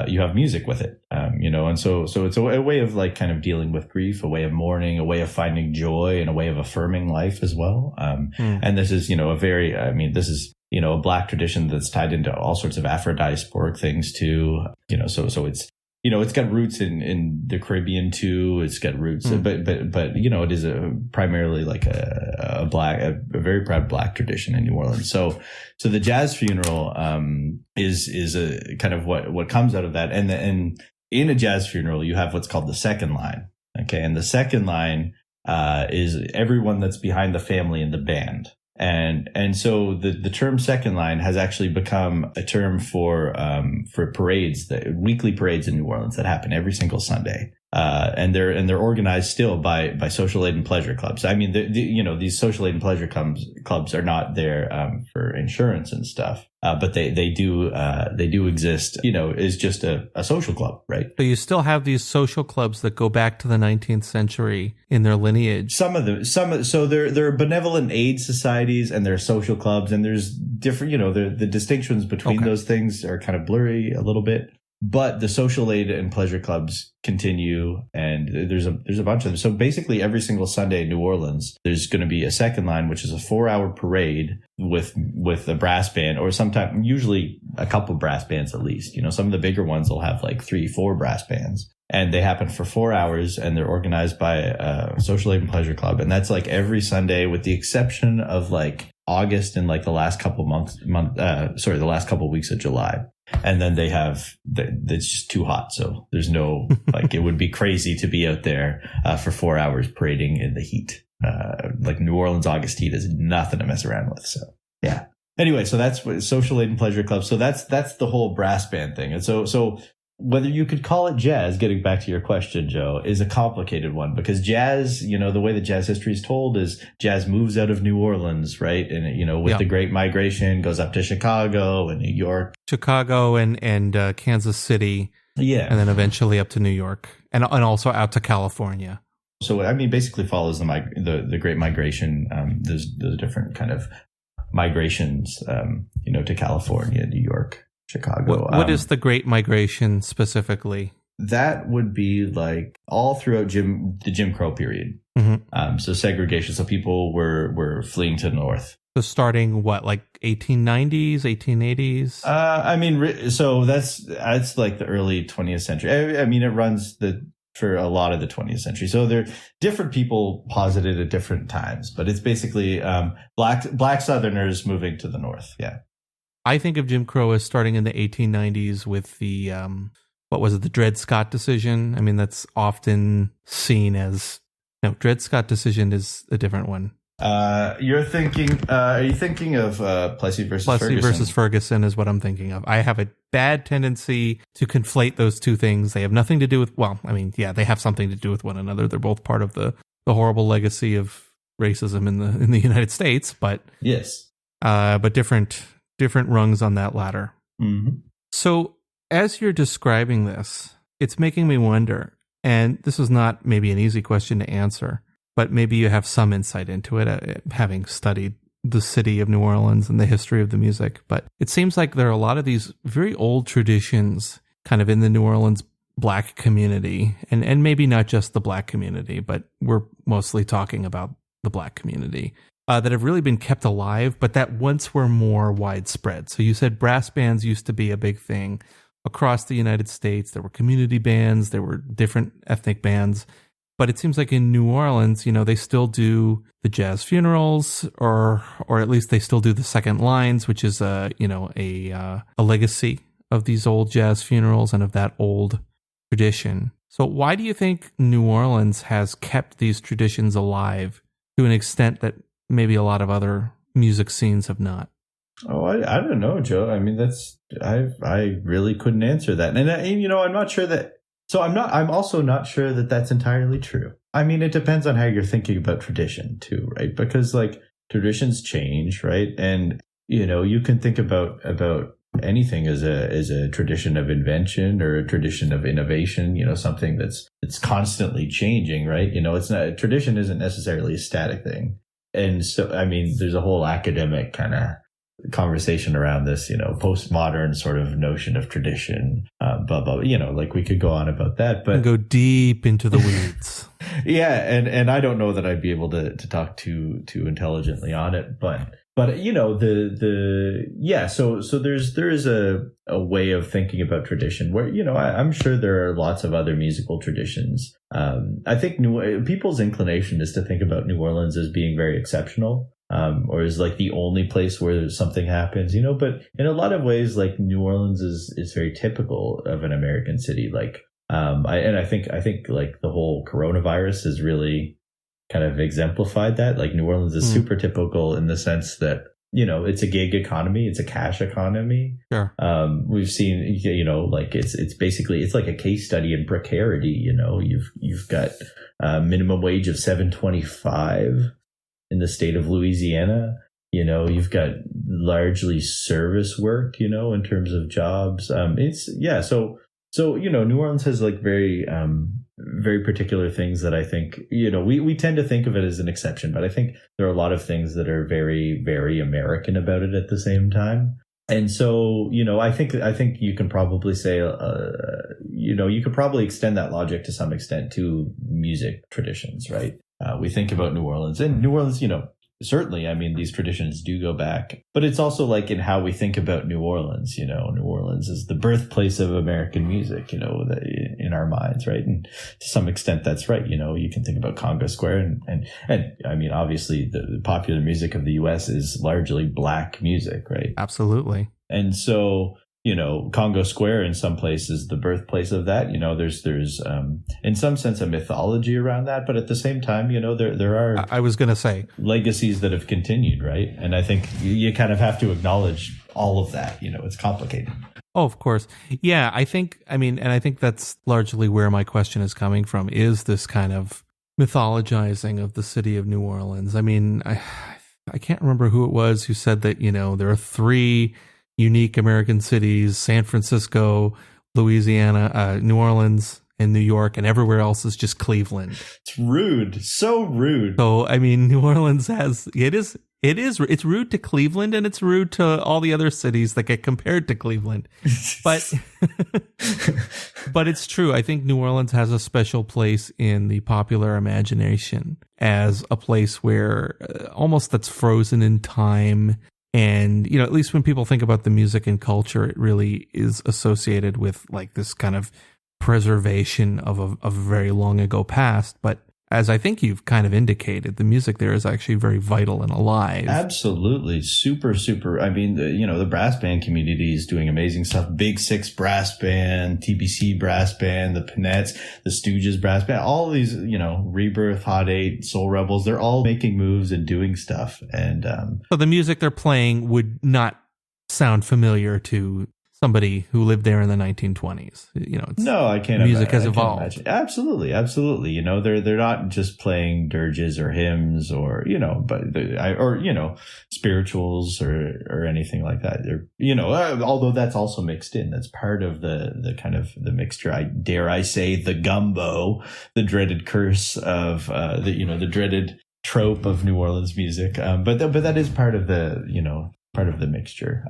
you have music with it, and so it's a way of like kind of dealing with grief, a way of mourning, a way of finding joy, and a way of affirming life as well. And this is a black tradition that's tied into all sorts of Afro-diasporic things too. So it's. It's got roots in the Caribbean too. It's got roots, but it is primarily like a very proud black tradition in New Orleans. So the jazz funeral is a kind of what comes out of that. And in a jazz funeral, you have what's called the second line. Okay, and the second line is everyone that's behind the family in the band. And so the term second line has actually become a term for parades, the weekly parades in New Orleans that happen every single Sunday. And they're organized still by social aid and pleasure clubs. I mean, these social aid and pleasure clubs are not there for insurance and stuff. But they do exist, is just a social club, right? So you still have these social clubs that go back to the 19th century in their lineage. So there are benevolent aid societies and there are social clubs, and there's different, the distinctions between those things are kind of blurry a little bit. But the social aid and pleasure clubs continue, and there's a bunch of them. So basically every single Sunday in New Orleans, there's going to be a second line, which is a 4-hour parade with a brass band, or sometimes usually a couple brass bands at least. Some of the bigger ones will have like 3-4 brass bands. And they happen for 4 hours, and they're organized by a social aid and pleasure club. And that's like every Sunday, with the exception of like August and like the last couple the last couple weeks of July. And then it's just too hot. So there's no, like, it would be crazy to be out there for 4 hours parading in the heat. Like New Orleans August heat is nothing to mess around with. So yeah. Anyway, so that's what social aid and pleasure club. So that's the whole brass band thing. And so whether you could call it jazz, getting back to your question, Joe, is a complicated one, because jazz, the way that jazz history is told is jazz moves out of New Orleans, right? And, with the Great Migration, goes up to Chicago and New York. Chicago and Kansas City. Yeah. And then eventually up to New York. and also out to California. So I mean, basically follows the Great Migration. There's different kind of migrations, to California, New York, Chicago. What is the Great Migration specifically? That would be like all throughout the Jim Crow period. Mm-hmm. So segregation. So people were fleeing to the north. So starting what, like 1890s, 1880s? I mean, so that's like the early 20th century. I mean, it runs for a lot of the 20th century. So there different people posited at different times, but it's basically black Southerners moving to the north. Yeah. I think of Jim Crow as starting in the 1890s with the the Dred Scott decision. I mean, that's often seen as Dred Scott decision is a different one. Are you thinking of Plessy versus Ferguson? Plessy versus Ferguson is what I'm thinking of. I have a bad tendency to conflate those two things. They have nothing to do with, they have something to do with one another. They're both part of the horrible legacy of racism in the United States, but yes, but different rungs on that ladder. Mm-hmm. So as you're describing this, it's making me wonder, and this is not maybe an easy question to answer, but maybe you have some insight into it, having studied the city of New Orleans and the history of the music. But it seems like there are a lot of these very old traditions kind of in the New Orleans Black community, and maybe not just the Black community, but we're mostly talking about the Black community, that have really been kept alive, but that once were more widespread. So you said brass bands used to be a big thing across the United States. There were community bands, there were different ethnic bands. But it seems like in New Orleans, they still do the jazz funerals, or at least they still do the second lines, which is a legacy of these old jazz funerals and of that old tradition. So why do you think New Orleans has kept these traditions alive to an extent that maybe a lot of other music scenes have not? Oh, I don't know, Joe. I mean, I really couldn't answer that, and I'm not sure that. So I'm also not sure that that's entirely true. I mean, it depends on how you're thinking about tradition too, right? Because like traditions change, right? And, you can think about anything as a tradition of invention or a tradition of innovation, something that's constantly changing, right? Tradition isn't necessarily a static thing. And so, I mean, there's a whole academic kind of conversation around this, postmodern sort of notion of tradition, like we could go on about that, but go deep into the weeds. Yeah. And I don't know that I'd be able to talk too intelligently on it, but so there is a way of thinking about tradition where, I'm sure there are lots of other musical traditions. I think people's inclination is to think about New Orleans as being very exceptional. Or is like the only place where something happens, but in a lot of ways, like New Orleans is very typical of an American city. Like, I think like the whole coronavirus has really kind of exemplified that. Like New Orleans is super typical in the sense that, it's a gig economy. It's a cash economy. Sure. We've seen, like it's basically, it's like a case study in precarity. You've got minimum wage of $7.25. In the state of Louisiana, you've got largely service work, in terms of jobs. So New Orleans has like very, very particular things that I think, we tend to think of it as an exception, but I think there are a lot of things that are very, very American about it at the same time. And so, I think you can probably say, you could probably extend that logic to some extent to music traditions, right? We think about New Orleans, and New Orleans, certainly, I mean, these traditions do go back, but it's also like in how we think about New Orleans, New Orleans is the birthplace of American music, in our minds, right? And to some extent, that's right. You can think about Congo Square and I mean, obviously the popular music of the US is largely Black music, right? Absolutely. And so, Congo Square in some places, the birthplace of that, there's in some sense a mythology around that, but at the same time, there are, I was going to say, legacies that have continued, right? And I think you kind of have to acknowledge all of that, it's complicated. Oh, of course. Yeah, I think that's largely where my question is coming from, is this kind of mythologizing of the city of New Orleans. I mean, I can't remember who it was who said that, there are three unique American cities: San Francisco, Louisiana, New Orleans, and New York, and everywhere else is just Cleveland. It's rude. So rude. So, I mean, New Orleans it's rude to Cleveland, and it's rude to all the other cities that get compared to Cleveland. But but it's true. I think New Orleans has a special place in the popular imagination as a place where almost that's frozen in time. And, you know, at least when people think about the music and culture, it really is associated with like this kind of preservation of a very long ago past. But as I think you've kind of indicated, the music there is actually very vital and alive. Absolutely. Super, super. I mean, the brass band community is doing amazing stuff. Big Six brass band, TBC brass band, the Peanettes, the Stooges brass band, all of these, Rebirth, Hot Eight, Soul Rebels, they're all making moves and doing stuff. And so the music they're playing would not sound familiar to somebody who lived there in the 1920s. No, I can't. Music has evolved. Absolutely. They're not just playing dirges or hymns or spirituals or anything like that. They're although that's also mixed in. That's part of the kind of the mixture. I dare say the gumbo, the dreaded curse of the dreaded trope of New Orleans music. But that is part of the mixture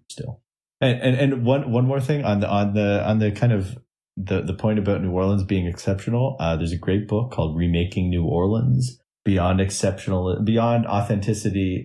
still. And one more thing on the kind of the point about New Orleans being exceptional. There's a great book called Remaking New Orleans Beyond Exceptionalism and Authenticity.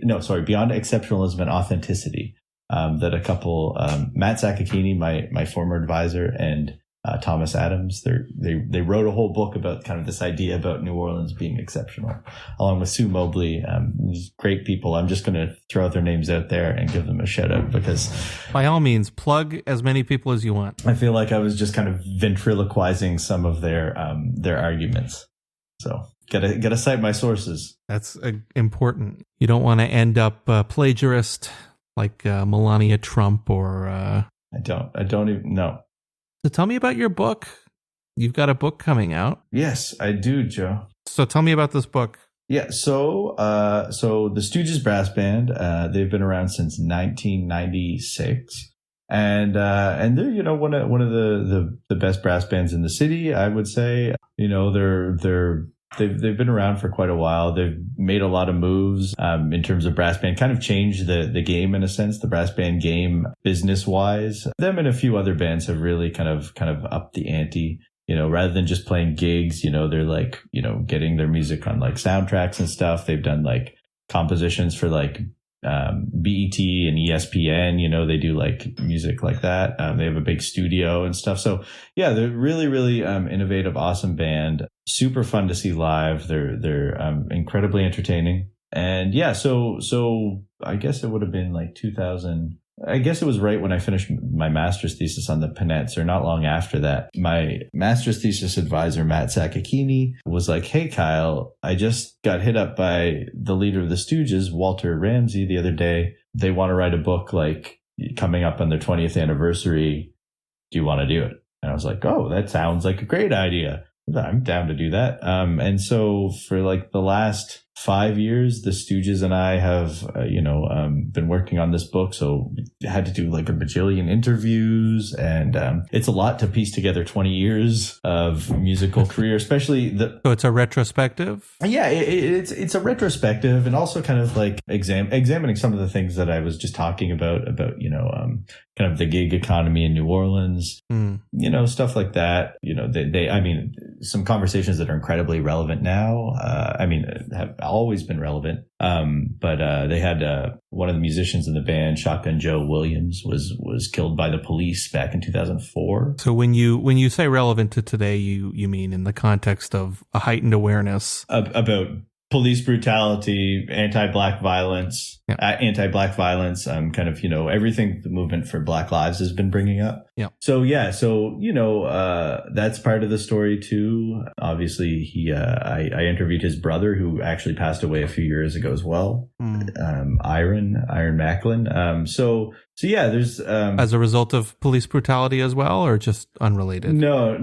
That a couple, Matt Sakakini, my former advisor, and Thomas Adams, they wrote a whole book about kind of this idea about New Orleans being exceptional, along with Sue Mobley. These great people. I'm just going to throw out their names out there and give them a shout out because, by all means, plug as many people as you want. I feel like I was just kind of ventriloquizing some of their arguments. So gotta cite my sources. That's important. You don't want to end up plagiarist like Melania Trump or. I don't even know. So tell me about your book. You've got a book coming out. Yes, I do, Joe. So tell me about this book. Yeah, so the Stooges Brass Band, they've been around since 1996, and they're one of the best brass bands in the city, I would say. They've been around for quite a while. They've made a lot of moves in terms of brass band, kind of changed the game in a sense, the brass band game business wise. Them and a few other bands have really kind of upped the ante. Rather than just playing gigs, they're like, getting their music on like soundtracks and stuff. They've done like compositions for like BET and ESPN, they do like music like that. They have a big studio and stuff. So yeah, they're really, really innovative, awesome band. Super fun to see live. They're incredibly entertaining. And yeah, so I guess it would have been like 2000. I guess it was right when I finished my master's thesis on the Peanettes, or not long after that. My master's thesis advisor, Matt Sakakini, was like, "Hey, Kyle, I just got hit up by the leader of the Stooges, Walter Ramsey, the other day. They want to write a book like coming up on their 20th anniversary. Do you want to do it?" And I was like, "Oh, that sounds like a great idea. I'm down to do that." And so for like the last 5 years, the Stooges and I have, been working on this book. So we had to do like a bajillion interviews, and it's a lot to piece together 20 years of musical career, especially So it's a retrospective? Yeah, it's a retrospective, and also kind of like examining some of the things that I was just talking about, kind of the gig economy in New Orleans, stuff like that. Some conversations that are incredibly relevant now. Have always been relevant. But they had one of the musicians in the band, Shotgun Joe Williams, was killed by the police back in 2004. So when you say relevant to today, you mean in the context of a heightened awareness about police brutality, anti-black violence, kind of, everything the movement for Black Lives has been bringing up. Yeah. So, that's part of the story too. Obviously, I interviewed his brother, who actually passed away a few years ago as well. Iron Macklin. So yeah, there's as a result of police brutality as well, or just unrelated? No.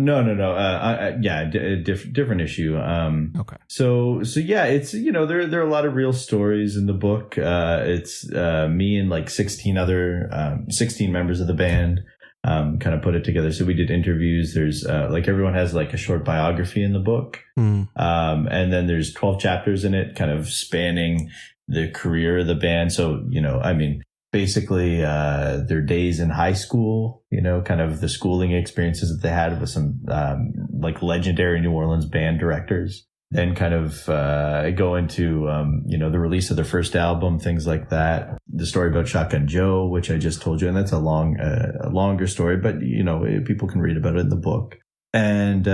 Different issue. Okay. So yeah, it's there are a lot of real stories in the book. It's me and like 16 members of the band. kind of put it together. So we did interviews. There's like everyone has like a short biography in the book. And then there's 12 chapters in it, kind of spanning the career of the band. So, basically their days in high school, kind of the schooling experiences that they had with some like legendary New Orleans band directors. Then kind of go into, the release of their first album, things like that. The story about Shotgun Joe, which I just told you, and that's a longer story, but, people can read about it in the book. And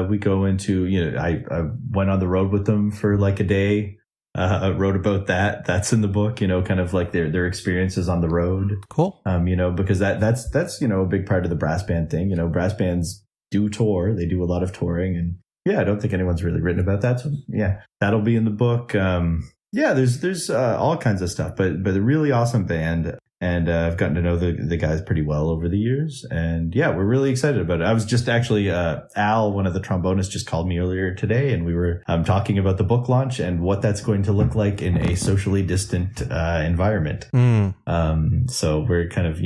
we go into, I went on the road with them for like a day, wrote about that. That's in the book, kind of like their experiences on the road. Cool. Because that's a big part of the brass band thing. Brass bands do tour. They do a lot of touring, and yeah, I don't think anyone's really written about that. So yeah, that'll be in the book. There's all kinds of stuff, but a really awesome band. And I've gotten to know the guys pretty well over the years. And yeah, we're really excited about it. I was just actually, Al, one of the trombonists, just called me earlier today, and we were talking about the book launch and what that's going to look like in a socially distant environment. So we're kind of,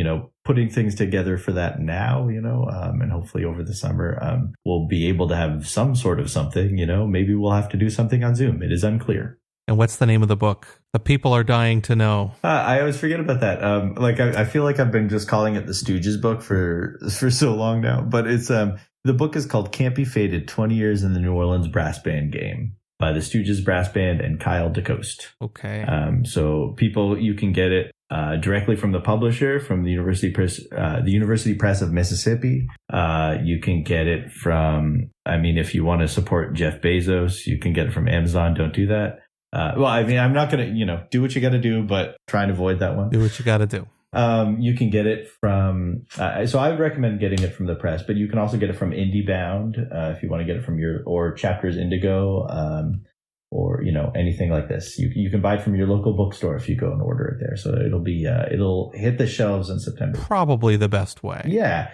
putting things together for that now, and hopefully over the summer, we'll be able to have some sort of something, maybe we'll have to do something on Zoom. It is unclear. And what's the name of the book? The people are dying to know. I always forget about that. I feel like I've been just calling it the Stooges book for so long now, but it's, the book is called Can't Be Faded, 20 Years in the New Orleans Brass Band Game by the Stooges Brass Band and Kyle Decoste. Okay. So people, you can get it directly from the publisher, from the University Press of Mississippi. You can get it from, if you want to support Jeff Bezos, you can get it from Amazon. Don't do that. I'm not going to, do what you got to do, but try and avoid that one. Do what you got to do. You can get it from, so I would recommend getting it from the press, but you can also get it from IndieBound, if you want to get it from or Chapters Indigo, or, anything like this. You can buy it from your local bookstore if you go and order it there. So it'll hit the shelves in September. Probably the best way. Yeah.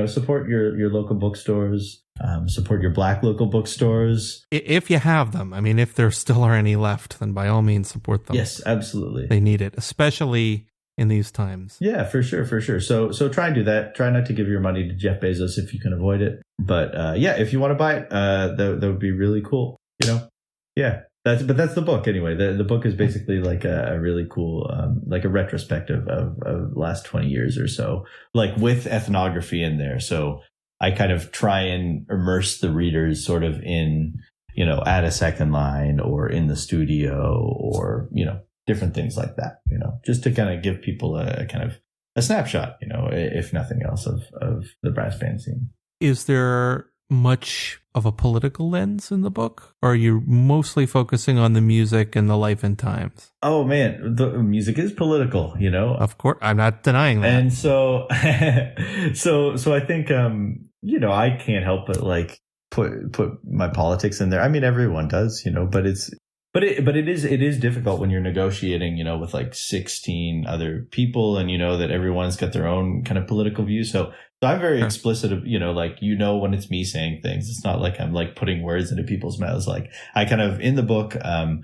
Support your local bookstores, support your Black local bookstores. If you have them. If there still are any left, then by all means support them. Yes, absolutely. They need it, especially in these times. Yeah, for sure. So try and do that. Try not to give your money to Jeff Bezos if you can avoid it. But if you want to buy it, that would be really cool. Yeah, that's the book anyway. The book is basically like a really cool, like a retrospective of the last 20 years or so, like with ethnography in there. So I kind of try and immerse the readers sort of in, at a second line or in the studio or, different things like that, just to kind of give people a kind of a snapshot, if nothing else of the brass band scene. Is there much of a political lens in the book, or are you mostly focusing on the music and the life and times? Oh man, the music is political, Of course, I'm not denying that. And so, so I think, I can't help but like put my politics in there. Everyone does, but it is difficult when you're negotiating, with like 16 other people, and that everyone's got their own kind of political views. So I'm very explicit of, when it's me saying things. It's not like I'm like putting words into people's mouths. Like I kind of, in the book,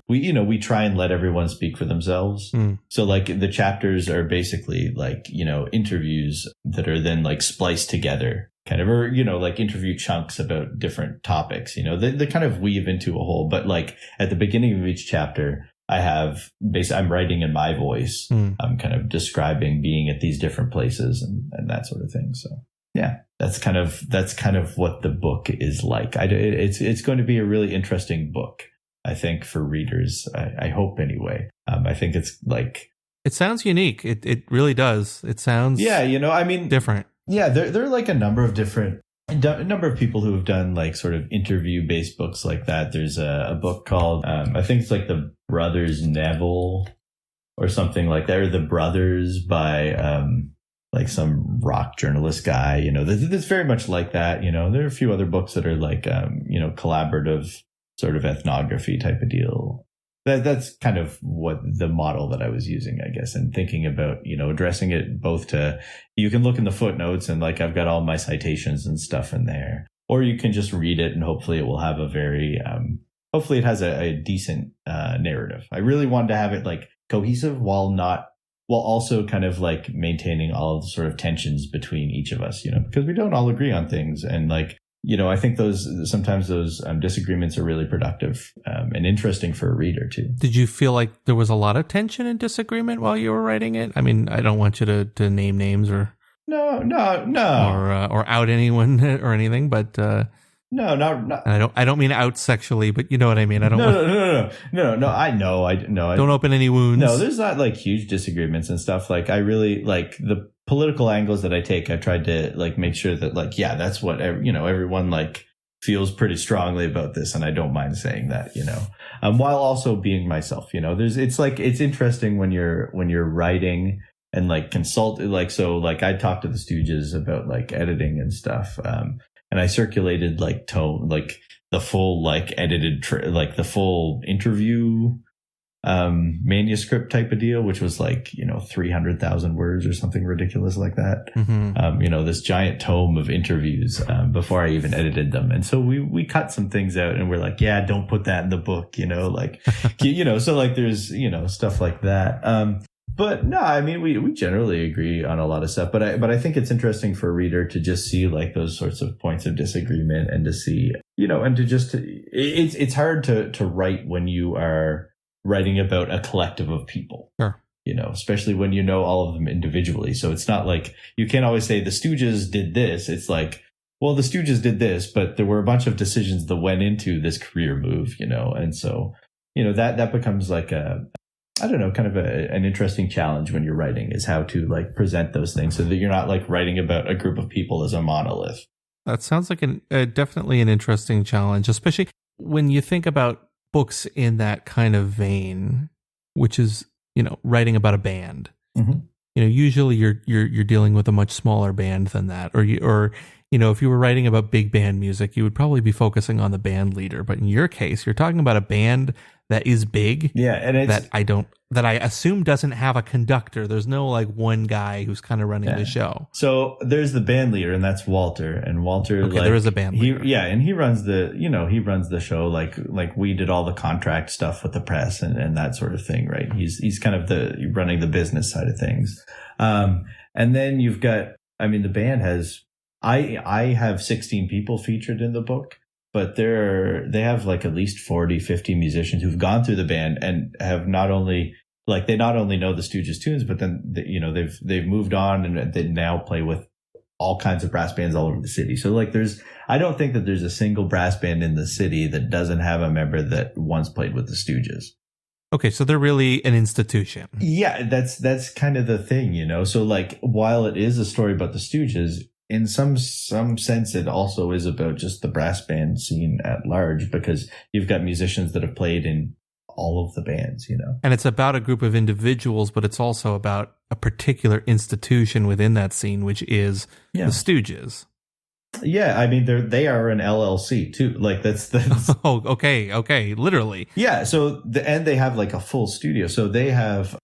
we try and let everyone speak for themselves. So like the chapters are basically like, interviews that are then like spliced together kind of, or, like interview chunks about different topics, they kind of weave into a whole, but like at the beginning of each chapter, I'm writing in my voice. I'm kind of describing being at these different places and that sort of thing. So yeah, that's kind of what the book is like. It's going to be a really interesting book, I think, for readers. I hope anyway. I think it's like, it sounds unique. It really does. It sounds different. Yeah, there are like a number of people who have done like sort of interview based books like that. There's a book called, I think it's like The Brothers Neville or something like that, or The Brothers by like some rock journalist guy, that's very much like that. There are a few other books that are like, collaborative sort of ethnography type of deal. That's kind of what the model that I was using, I guess, and thinking about, addressing it both to, you can look in the footnotes and like I've got all my citations and stuff in there, or you can just read it and hopefully it will have a very, hopefully it has a decent narrative. I really wanted to have it like cohesive while while also kind of like maintaining all of the sort of tensions between each of us, because we don't all agree on things. And like, I think sometimes those disagreements are really productive and interesting for a reader too. Did you feel like there was a lot of tension and disagreement while you were writing it? I mean, I don't want you to name names or no, or out anyone or anything, but no, not. I don't mean out sexually, but you know what I mean. I don't. No. I know. Don't open any wounds. No, there's not like huge disagreements and stuff. Like I really like the political angles that I take. I tried to like make sure that like, yeah, that's what everyone like feels pretty strongly about this, and I don't mind saying that, while also being myself. It's interesting when you're writing and like consult, like, so like I talked to the Stooges about like editing and stuff. And I circulated like tone, like the full, like edited, like the full interview, manuscript type of deal, which was like, 300,000 words or something ridiculous like that. Mm-hmm. This giant tome of interviews, before I even edited them. And so we cut some things out and we're like, yeah, don't put that in the book, so like there's, stuff like that. But no, I mean, we generally agree on a lot of stuff, but I think it's interesting for a reader to just see like those sorts of points of disagreement and to see, and to just, it's hard to write when you are writing about a collective of people, sure. Especially when all of them individually. So it's not like you can't always say the Stooges did this. It's like, well, the Stooges did this, but there were a bunch of decisions that went into this career move, and so, that becomes like kind of an interesting challenge when you're writing is how to like present those things so that you're not like writing about a group of people as a monolith. That sounds like definitely an interesting challenge, especially when you think about books in that kind of vein, which is, writing about a band. Mm-hmm. Usually you're dealing with a much smaller band than that, or if you were writing about big band music, you would probably be focusing on the band leader. But in your case, you're talking about a band that is big. Yeah, and it's, that I assume doesn't have a conductor. There's no like one guy who's kind of running the show. So there's the band leader, and that's Walter. And Walter, okay, there is a band leader. And he runs the show. Like we did all the contract stuff with the press and that sort of thing, right? He's kind of running the business side of things. And then you've got, the band has. I have 16 people featured in the book, but they have like at least 40, 50 musicians who've gone through the band and have not only know the Stooges tunes, but then they've moved on and they now play with all kinds of brass bands all over the city. So like I don't think that there's a single brass band in the city that doesn't have a member that once played with the Stooges. Okay, so they're really an institution. Yeah, that's kind of the thing, So like while it is a story about the Stooges, in some sense, it also is about just the brass band scene at large, because you've got musicians that have played in all of the bands, And it's about a group of individuals, but it's also about a particular institution within that scene, which is the Stooges. Yeah, they are an LLC too. Like that's oh, okay, literally. Yeah, so and they have like a full studio. So they have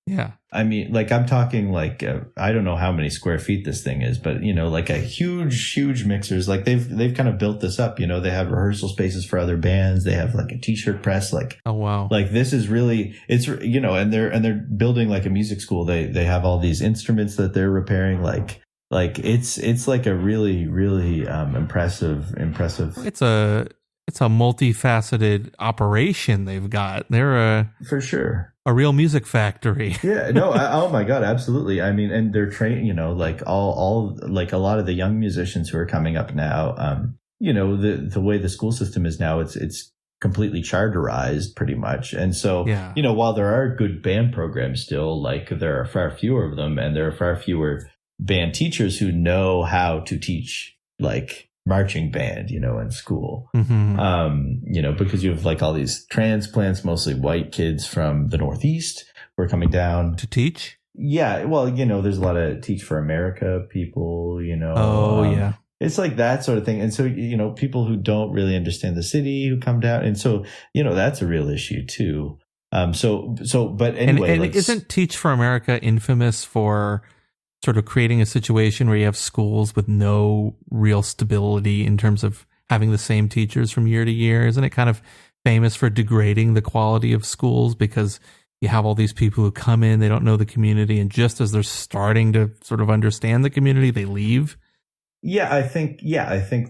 I'm talking like I don't know how many square feet this thing is, but like a huge mixers. Like they've kind of built this up. They have rehearsal spaces for other bands. They have like a t-shirt press. Like, oh wow, like this is really and they're building like a music school. They have all these instruments that they're repairing. Like it's like a really, really impressive. It's a multifaceted operation they've got. They're for sure a real music factory. Yeah, no, oh my God, absolutely. And they're trained, like all like a lot of the young musicians who are coming up now. The way the school system is now, it's completely charterized pretty much. And so, while there are good band programs still, like there are far fewer of them, and there are far fewer band teachers who know how to teach like marching band, in school. Mm-hmm. Because you have like all these transplants, mostly white kids from the Northeast who are coming down to teach. Yeah. Well, there's a lot of Teach for America people, Oh, yeah. It's like that sort of thing. And so, people who don't really understand the city who come down. And so, that's a real issue too. But anyway. And isn't Teach for America infamous for sort of creating a situation where you have schools with no real stability in terms of having the same teachers from year to year? Isn't it kind of famous for degrading the quality of schools because you have all these people who come in, they don't know the community, and just as they're starting to sort of understand the community, they leave. I think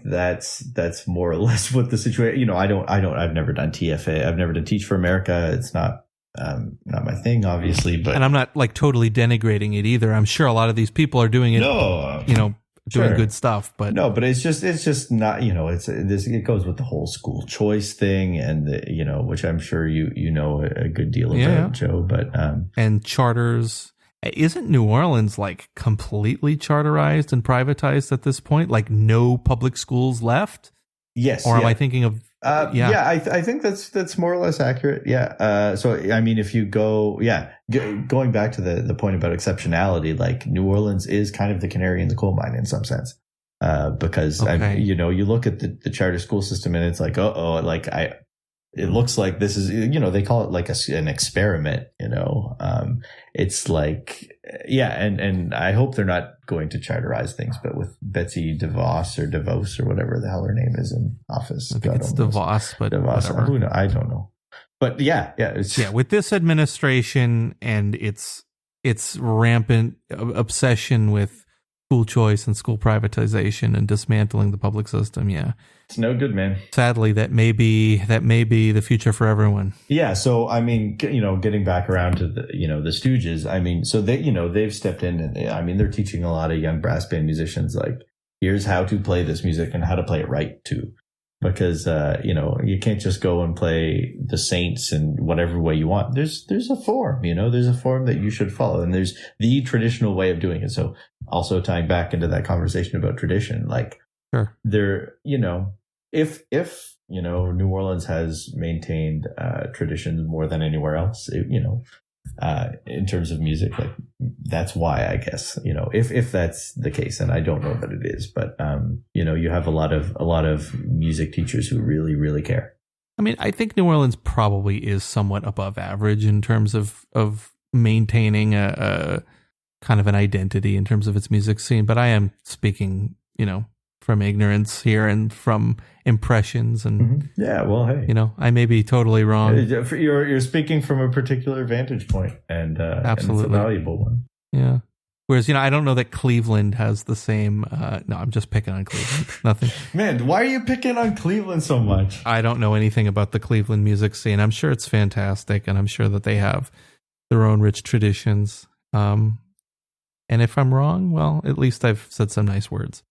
that's more or less what the situation. I've never done TFA. I've never done Teach for America. It's not my thing, obviously. But and I'm not like totally denigrating it either. I'm sure a lot of these people are doing it. No, doing good stuff, but no, but it's just not. It goes with the whole school choice thing, and which I'm sure you know a good deal about, Joe. But and charters. Isn't New Orleans like completely charterized and privatized at this point? Like no public schools left? Yes. Or am I thinking of? I think that's more or less accurate. Yeah. So I mean, if you go, going back to the point about exceptionality, like New Orleans is kind of the canary in the coal mine in some sense, because you look at the charter school system and it's like, it looks like this is, they call it like an experiment, it's like, and I hope they're not going to charterize things, but with Betsy DeVos or whatever the hell her name is in office. I think it's DeVos, but whatever. Who knows? I don't know. But with this administration and its rampant obsession with school choice and school privatization and dismantling the public system. Yeah. It's no good, man. Sadly, that may be the future for everyone. Yeah. So, I mean, getting back around to the Stooges, I mean, so they've stepped in and I mean, they're teaching a lot of young brass band musicians, like, here's how to play this music and how to play it right too. Because, you can't just go and play the Saints in whatever way you want. There's a form, there's a form that you should follow, and there's the traditional way of doing it. So also tying back into that conversation about tradition, like sure. If New Orleans has maintained, traditions more than anywhere else, in terms of music, like that's why, I guess, if that's the case, and I don't know that it is, but you have a lot of music teachers who really, really care. I mean, I think New Orleans probably is somewhat above average in terms of maintaining a kind of an identity in terms of its music scene, but I am speaking, from ignorance here and from impressions and yeah, well, hey, I may be totally wrong. You're speaking from a particular vantage point, and absolutely, and it's a valuable one. Yeah. Whereas I don't know that Cleveland has the same. No, I'm just picking on Cleveland. Nothing. Man, why are you picking on Cleveland so much? I don't know anything about the Cleveland music scene. I'm sure it's fantastic, and I'm sure that they have their own rich traditions. And if I'm wrong, well, at least I've said some nice words.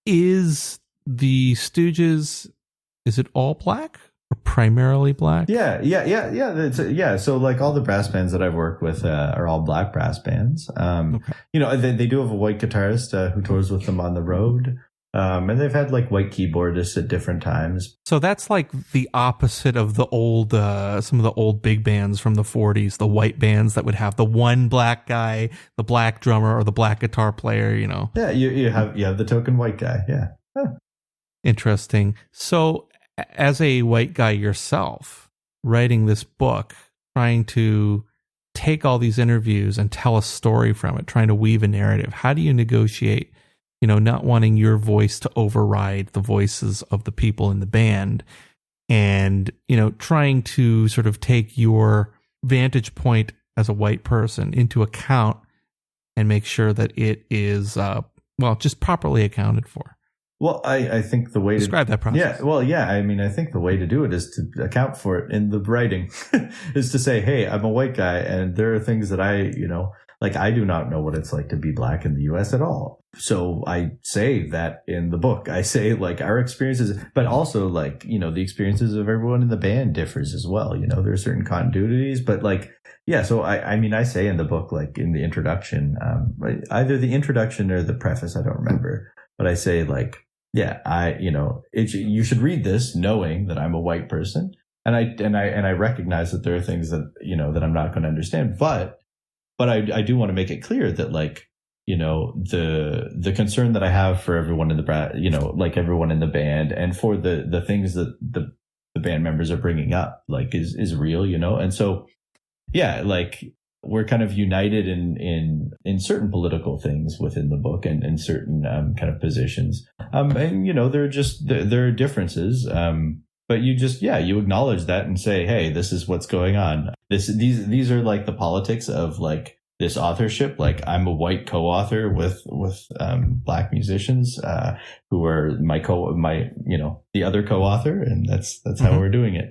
Is the Stooges, is it all black or primarily black? Yeah. So like all the brass bands that I've worked with are all black brass bands. Okay. They do have a white guitarist who tours with them on the road. And they've had like white keyboardists at different times. So that's like the opposite of the old, some of the old big bands from the 40s, the white bands that would have the one black guy, the black drummer, or the black guitar player, Yeah, you have the token white guy. Yeah. Huh. Interesting. So as a white guy yourself, writing this book, trying to take all these interviews and tell a story from it, trying to weave a narrative, how do you negotiate not wanting your voice to override the voices of the people in the band and, trying to sort of take your vantage point as a white person into account and make sure that it is, just properly accounted for? Well, I think the way describe that process. Yeah. Well, yeah. I mean, I think the way to do it is to account for it in the writing is to say, hey, I'm a white guy and there are things that I do not know what it's like to be black in the US at all. So I say that in the book. I say like our experiences, but also like, the experiences of everyone in the band differs as well. There are certain continuities, but like, yeah. So I say in the book, like in the introduction, either the introduction or the preface, I don't remember, but I say like, yeah, you should read this knowing that I'm a white person. And I recognize that there are things that, that I'm not going to understand, but I do want to make it clear that like, the concern that I have for everyone in the like everyone in the band and for the things that the band members are bringing up, like is real, and so, yeah, like we're kind of united in certain political things within the book and in certain kind of positions. And there are differences. but you just, you acknowledge that and say, hey, this is what's going on. These are like the politics of like this authorship. Like I'm a white co-author with black musicians who are the other co-author, and that's how we're doing it,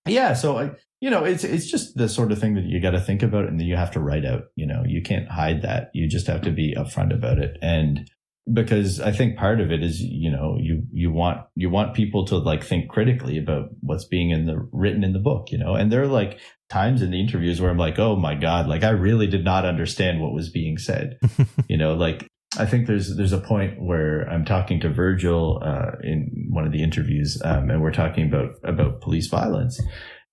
Yeah, so it's just the sort of thing that you got to think about and then you have to write out. You can't hide that. You just have to be upfront about it. And because I think part of it is, you want people to like think critically about what's being written in the book, and there are like times in the interviews where I'm like, oh my God, like I really did not understand what was being said. Like I think there's a point where I'm talking to Virgil in one of the interviews, and we're talking about police violence.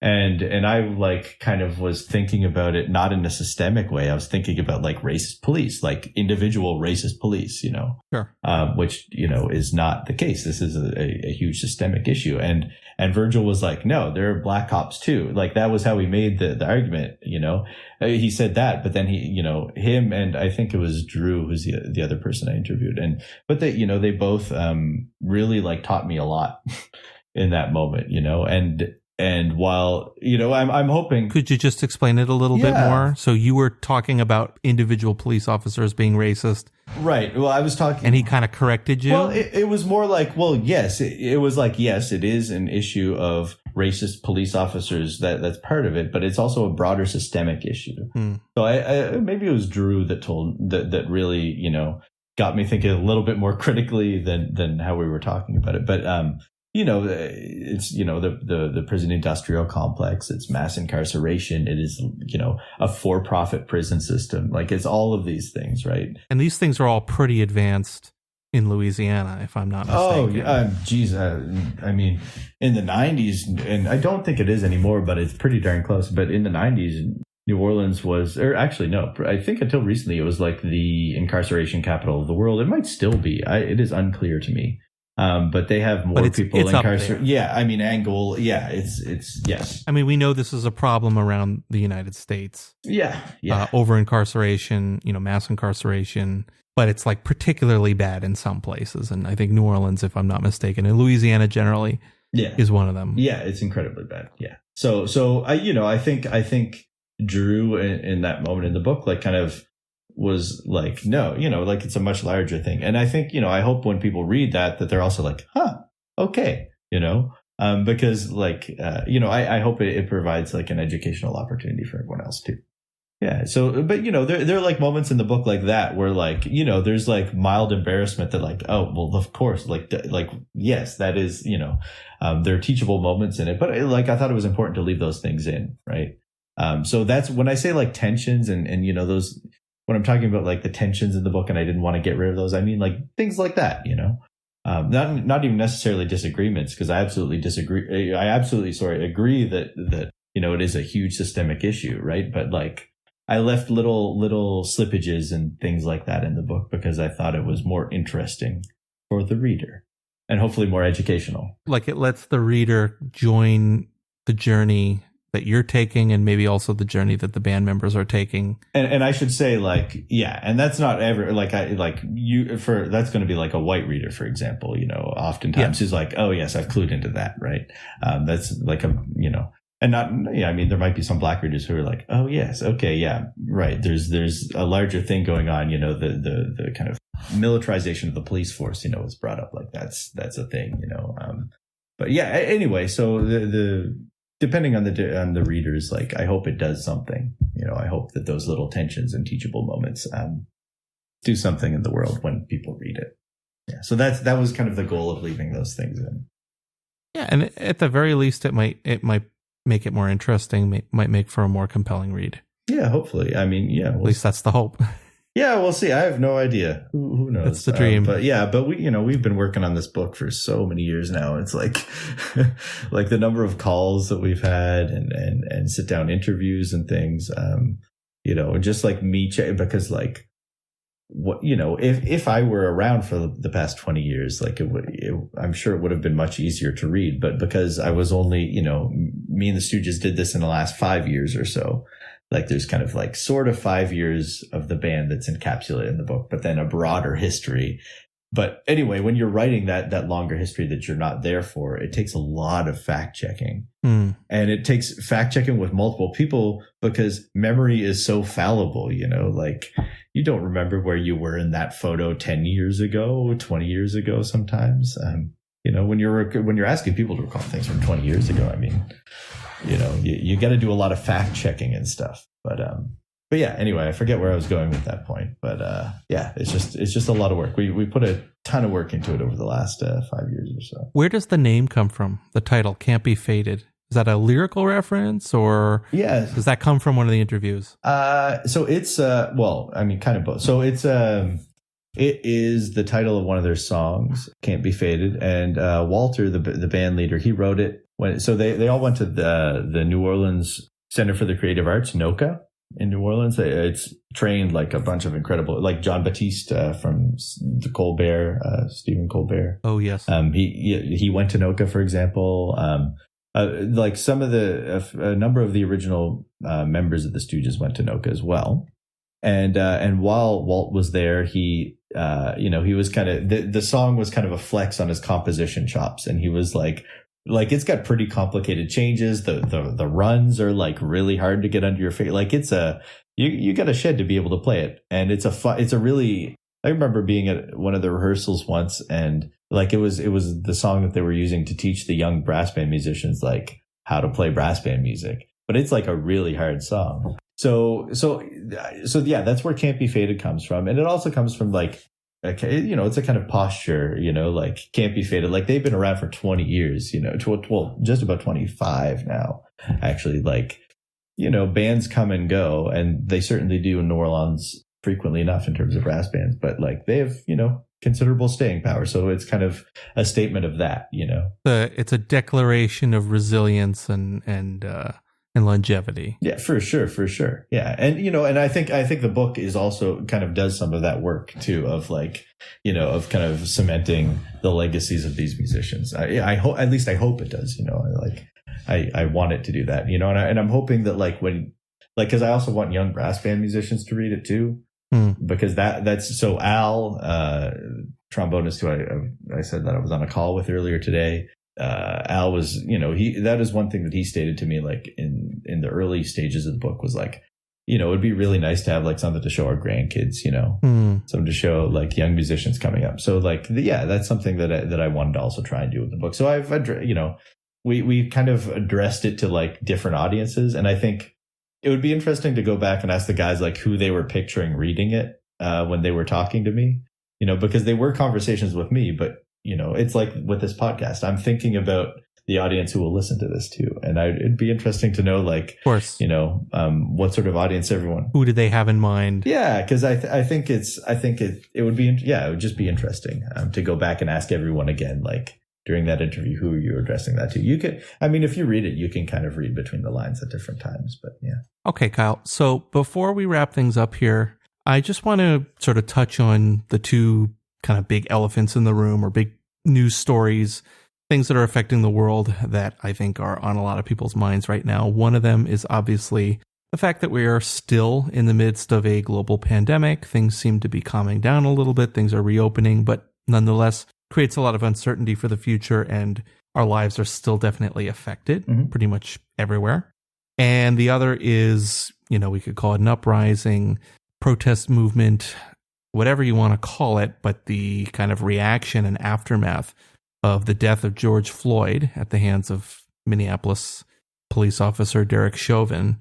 And I like kind of was thinking about it not in a systemic way. I was thinking about like racist police, like individual racist police, Sure. Which, is not the case. This is a huge systemic issue. And Virgil was like, no, there are black cops too. Like that was how he made the argument, he said that, but then he, him and I think it was Drew, who's the other person I interviewed. But they both, really like taught me a lot in that moment, and while, I'm hoping. Could you just explain it a little bit more? So you were talking about individual police officers being racist. Right. Well, I was talking. And he kind of corrected you? Well, it was more like, well, yes. It was like, yes, it is an issue of racist police officers. That's part of it, but it's also a broader systemic issue. So I maybe it was Drew that really, got me thinking a little bit more critically than how we were talking about it. But, it's, the prison industrial complex, it's mass incarceration. It is, a for-profit prison system. Like it's all of these things, right? And these things are all pretty advanced in Louisiana, if I'm not mistaken. Oh, geez. I mean, in the 90s, and I don't think it is anymore, but it's pretty darn close. But in the 90s, New Orleans was, or actually, no, I think until recently, it was like the incarceration capital of the world. It might still be. It is unclear to me. But they have more people incarcerated. Yeah, I mean, Angola. Yeah, it's yes. I mean, we know this is a problem around the United States. Yeah. Over incarceration, mass incarceration, but it's like particularly bad in some places. And I think New Orleans, if I'm not mistaken, and Louisiana generally, is one of them. Yeah, it's incredibly bad. Yeah. So I think Drew in that moment in the book, like kind of was like, no, like it's a much larger thing. And I think, I hope when people read that they're also like, okay, because like, I hope it provides like an educational opportunity for everyone else too. Yeah. So, but there are like moments in the book like that where like, there's like mild embarrassment that like, oh, well, of course, like, yes, that is, there are teachable moments in it, but like, I thought it was important to leave those things in. Right. So that's when I say like tensions and those, when I'm talking about like the tensions in the book and I didn't want to get rid of those, I mean like things like that, not even necessarily disagreements, because I absolutely disagree. I absolutely, agree that, it is a huge systemic issue. Right. But like I left little slippages and things like that in the book because I thought it was more interesting for the reader and hopefully more educational. Like it lets the reader join the journey that you're taking and maybe also the journey that the band members are taking. And I should say like, yeah, and that's not ever like that's going to be like a white reader, for example, oftentimes who's like, oh yes, I've clued into that. Right. That's like and not, I mean, there might be some black readers who are like, oh yes. Okay. Yeah. Right. There's a larger thing going on, the kind of militarization of the police force, is brought up like that's a thing, but yeah, anyway, so depending on the readers, like I hope it does something. I hope that those little tensions and teachable moments do something in the world when people read it. Yeah. So that was kind of the goal of leaving those things in. Yeah, and at the very least, it might make it more interesting. Might make for a more compelling read. Yeah, hopefully. I mean, yeah. At least that's the hope. Yeah, we'll see. I have no idea. Who knows? That's the dream. But we've been working on this book for so many years now. It's like, like the number of calls that we've had and sit down interviews and things. Just like me, because like, what if I were around for the past 20 years, like I'm sure it would have been much easier to read. But because I was only, me and the Stooges did this in the last 5 years or so. Like there's kind of like sort of 5 years of the band that's encapsulated in the book, but then a broader history But anyway, when you're writing that longer history that you're not there for, it takes a lot of fact checking. And it takes fact checking with multiple people because memory is so fallible, like you don't remember where you were in that photo 10 years ago, 20 years ago sometimes. When you're asking people to recall things from 20 years ago, I mean, you got to do a lot of fact checking and stuff. But yeah, anyway, I forget where I was going with that point. But yeah, it's just a lot of work. We put a ton of work into it over the last 5 years or so. Where does the name come from? The title, Can't Be Faded. Is that a lyrical reference, or does that come from one of the interviews? So it's kind of both. So it is the title of one of their songs, Can't Be Faded, and Walter, the band leader, he wrote it so they all went to the New Orleans Center for the Creative Arts, NOCA, in New Orleans. It's trained like a bunch of incredible, like John Batiste from the Colbert, Stephen Colbert. Oh yes. He went to NOCA, for example. Like some of a number of the original members of the Stooges went to NOCA as well. And while Walt was there, he was kind of, the song was kind of a flex on his composition chops. And he was like it's got pretty complicated changes. The runs are like really hard to get under your face. Like you got a shed to be able to play it. And I remember being at one of the rehearsals once, and like it was the song that they were using to teach the young brass band musicians like how to play brass band music. But it's like a really hard song. So yeah, that's where Can't Be Faded comes from. And it also comes from like, it's a kind of posture, like Can't Be Faded. Like they've been around for 20 years, just about 25 now, actually. Like, bands come and go, and they certainly do in New Orleans frequently enough in terms of brass bands, but like they have, considerable staying power. So it's kind of a statement of that, It's a declaration of resilience and longevity. Yeah, for sure. Yeah. And, and I think the book is also kind of does some of that work too, of like, of kind of cementing the legacies of these musicians. I hope, at least I hope it does, I want it to do that, and I'm hoping that cause I also want young brass band musicians to read it too, because that's so Al, trombonist who I said that I was on a call with earlier today. Al was, that is one thing that he stated to me, like in the early stages of the book, was like, it would be really nice to have like something to show our grandkids, something to show like young musicians coming up. So like, that's something that I wanted to also try and do with the book. So I've, we kind of addressed it to like different audiences. And I think it would be interesting to go back and ask the guys like who they were picturing reading it when they were talking to me, because they were conversations with me, but it's like with this podcast, I'm thinking about the audience who will listen to this too. And it'd be interesting to know, like, of course, what sort of audience who do they have in mind? Yeah. Cause I think it would be, it would just be interesting to go back and ask everyone again, like during that interview, who you're addressing that to. You could, if you read it, you can kind of read between the lines at different times, but yeah. Okay, Kyle. So before we wrap things up here, I just want to sort of touch on the two kind of big elephants in the room, or big news stories, things that are affecting the world that I think are on a lot of people's minds right now. One of them is obviously the fact that we are still in the midst of a global pandemic. Things seem to be calming down a little bit. Things are reopening, but nonetheless creates a lot of uncertainty for the future, and our lives are still definitely affected pretty much everywhere. And the other is, we could call it an uprising, protest movement, whatever you want to call it, but the kind of reaction and aftermath of the death of George Floyd at the hands of Minneapolis police officer Derek Chauvin.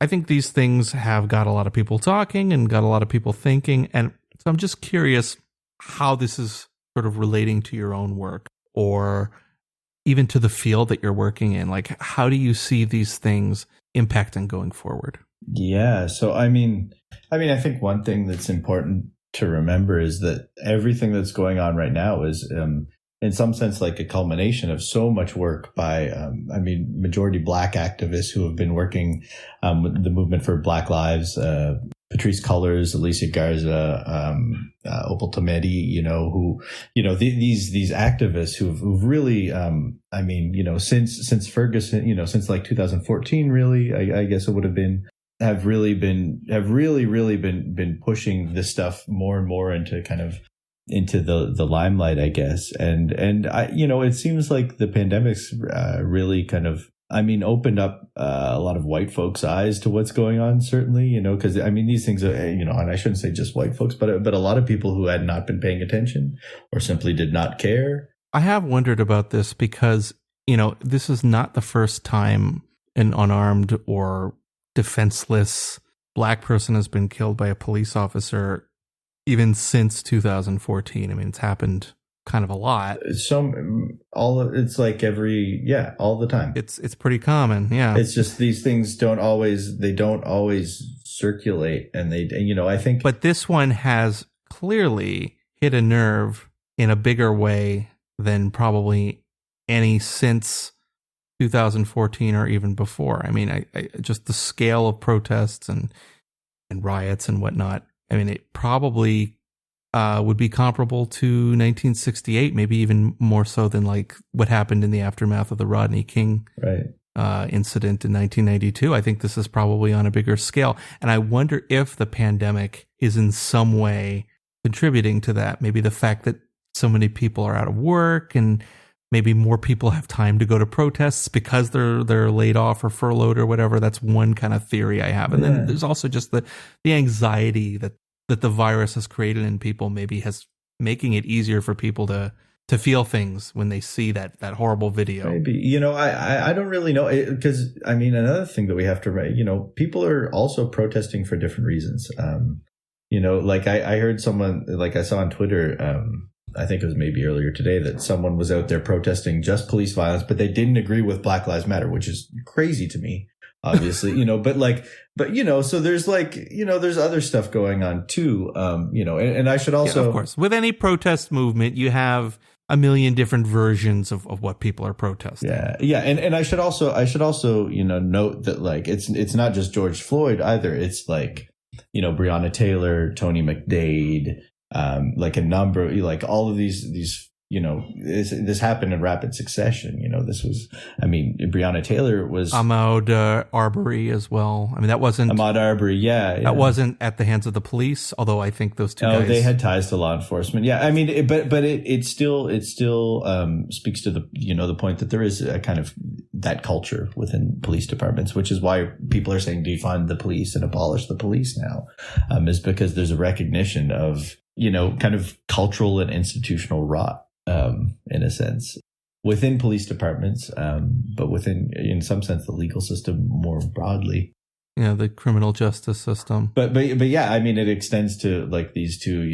I think these things have got a lot of people talking and got a lot of people thinking. And so I'm just curious how this is sort of relating to your own work, or even to the field that you're working in. Like, how do you see these things impacting going forward? Yeah. So, I think one thing that's important to remember is that everything that's going on right now is, in some sense, like a culmination of so much work by, majority Black activists who have been working with the movement for Black Lives, Patrisse Cullors, Alicia Garza, Opal Tometi, these activists who've really, since Ferguson, since like 2014, really, I guess it would have been, have really been pushing this stuff more and more into kind of into the limelight, I guess. And I, it seems like the pandemic's really kind of, opened up a lot of white folks' eyes to what's going on, certainly, because, these things are, and I shouldn't say just white folks, but a lot of people who had not been paying attention or simply did not care. I have wondered about this because, this is not the first time an unarmed or defenseless Black person has been killed by a police officer, even since 2014. It's happened kind of a lot. All the time. It's pretty common. Yeah. It's just these things don't always circulate, and I think. But this one has clearly hit a nerve in a bigger way than probably any since 2014 or even before. I just the scale of protests and riots and whatnot. It probably would be comparable to 1968, maybe even more so than like what happened in the aftermath of the Rodney King incident in 1992. I think this is probably on a bigger scale. And I wonder if the pandemic is in some way contributing to that. Maybe the fact that so many people are out of work and maybe more people have time to go to protests because they're laid off or furloughed or whatever. That's one kind of theory I have. And then there's also just the anxiety that the virus has created in people, maybe has making it easier for people to feel things when they see that horrible video. Maybe, I don't really know, because another thing that we have to, people are also protesting for different reasons. Like I heard someone, like I saw on Twitter, I think it was maybe earlier today, that someone was out there protesting just police violence, but they didn't agree with Black Lives Matter, which is crazy to me, obviously, so there's there's other stuff going on too, and I should also, of course, with any protest movement, you have a million different versions of what people are protesting. Yeah. And I should also, note that it's not just George Floyd either. It's Breonna Taylor, Tony McDade, a number, all of these, this happened in rapid succession. This was, Breonna Taylor was Ahmaud Arbery as well. That wasn't Ahmaud Arbery. Yeah. That wasn't at the hands of the police, although I think those two guys. They had ties to law enforcement. Yeah. It still speaks to the point that there is a kind of that culture within police departments, which is why people are saying defund the police and abolish the police now, is because there's a recognition of, kind of cultural and institutional rot, in a sense, within police departments, but within, in some sense, the legal system more broadly. Yeah, the criminal justice system. But yeah, it extends to these two,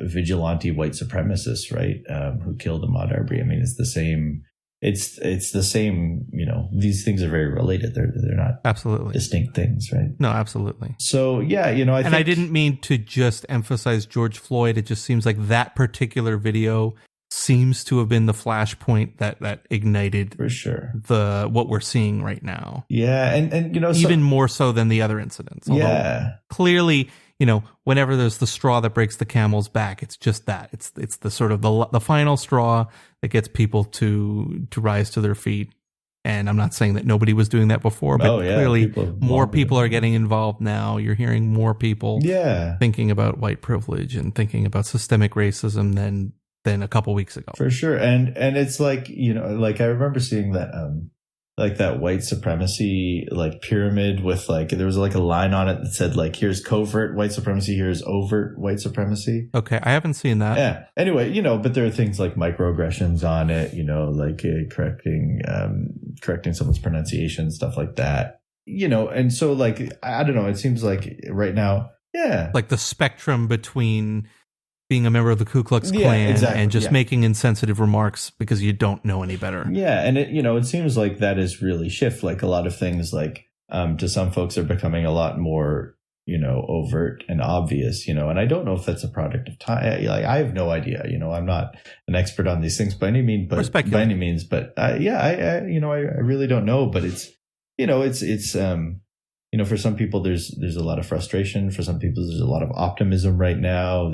vigilante white supremacists, right? Who killed Ahmaud Arbery. It's the same. It's the same, these things are very related. They're not absolutely distinct things, right? No, absolutely. So yeah, I didn't mean to just emphasize George Floyd. It just seems like that particular video seems to have been the flashpoint that ignited for sure what we're seeing right now. Yeah, and even more so than the other incidents. Although clearly, whenever there's the straw that breaks the camel's back, it's just that. It's the sort of the final straw that gets people to rise to their feet. And I'm not saying that nobody was doing that before, but clearly more people are getting involved now. You're hearing more people thinking about white privilege and thinking about systemic racism than a couple weeks ago. For sure. And it's I remember seeing that that white supremacy pyramid with there was a line on it that said here's covert white supremacy, here's overt white supremacy. Okay, I haven't seen that. Yeah. Anyway, but there are things like microaggressions on it, correcting someone's pronunciation, stuff like that. And so I don't know, it seems like right now, the spectrum between being a member of the Ku Klux Klan and just making insensitive remarks because you don't know any better. Yeah. And it seems like that is really shift. A lot of things to some folks are becoming a lot more, overt and obvious, and I don't know if that's a product of time. I have no idea, I'm not an expert on these things by any means, but I really don't know, but it's for some people there's a lot of frustration. For some people there's a lot of optimism right now.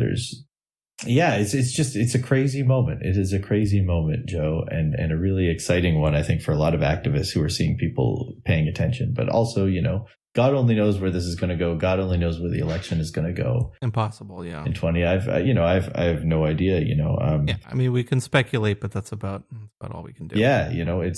It's a crazy moment. It is a crazy moment, Joe, and a really exciting one, I think, for a lot of activists who are seeing people paying attention, but also, God only knows where this is going to go. God only knows where the election is going to go. Impossible, yeah. In 20, I have no idea. Yeah, I mean, we can speculate, but that's about all we can do. Yeah, it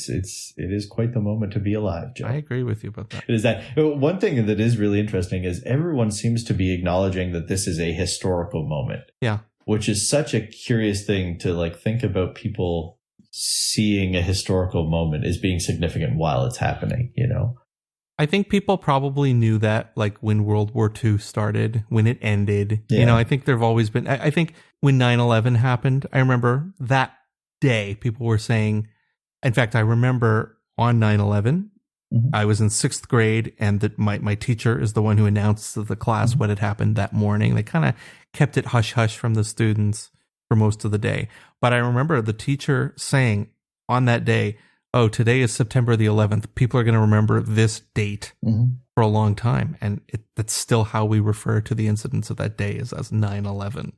is quite the moment to be alive, Joe. I agree with you about that. It is that one thing that is really interesting is everyone seems to be acknowledging that this is a historical moment. Yeah, which is such a curious thing to like think about people seeing a historical moment as being significant while it's happening, I think people probably knew that, like, when World War II started, when it ended. Yeah. I think there've always been, I think when 9/11 happened, I remember that day people were saying, in fact, I remember on 9/11, I was in 6th grade, and my teacher is the one who announced to the class what had happened that morning. They kind of kept it hush-hush from the students for most of the day. But I remember the teacher saying on that day, oh, today is September the 11th. People are going to remember this date for a long time. And that's still how we refer to the incidents of that day is as 9/11.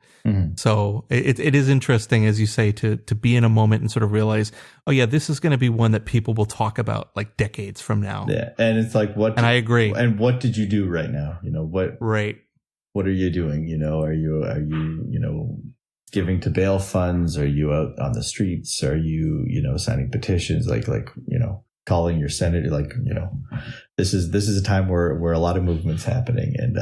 So it is interesting, as you say, to be in a moment and sort of realize, oh, yeah, this is going to be one that people will talk about like decades from now. Yeah. And it's like, and I agree. And what did you do right now? Right. What are you doing? Are you giving to bail funds? Are you out on the streets? Are you, signing petitions? Like, calling your senator? Like, this is a time where a lot of movement's happening, and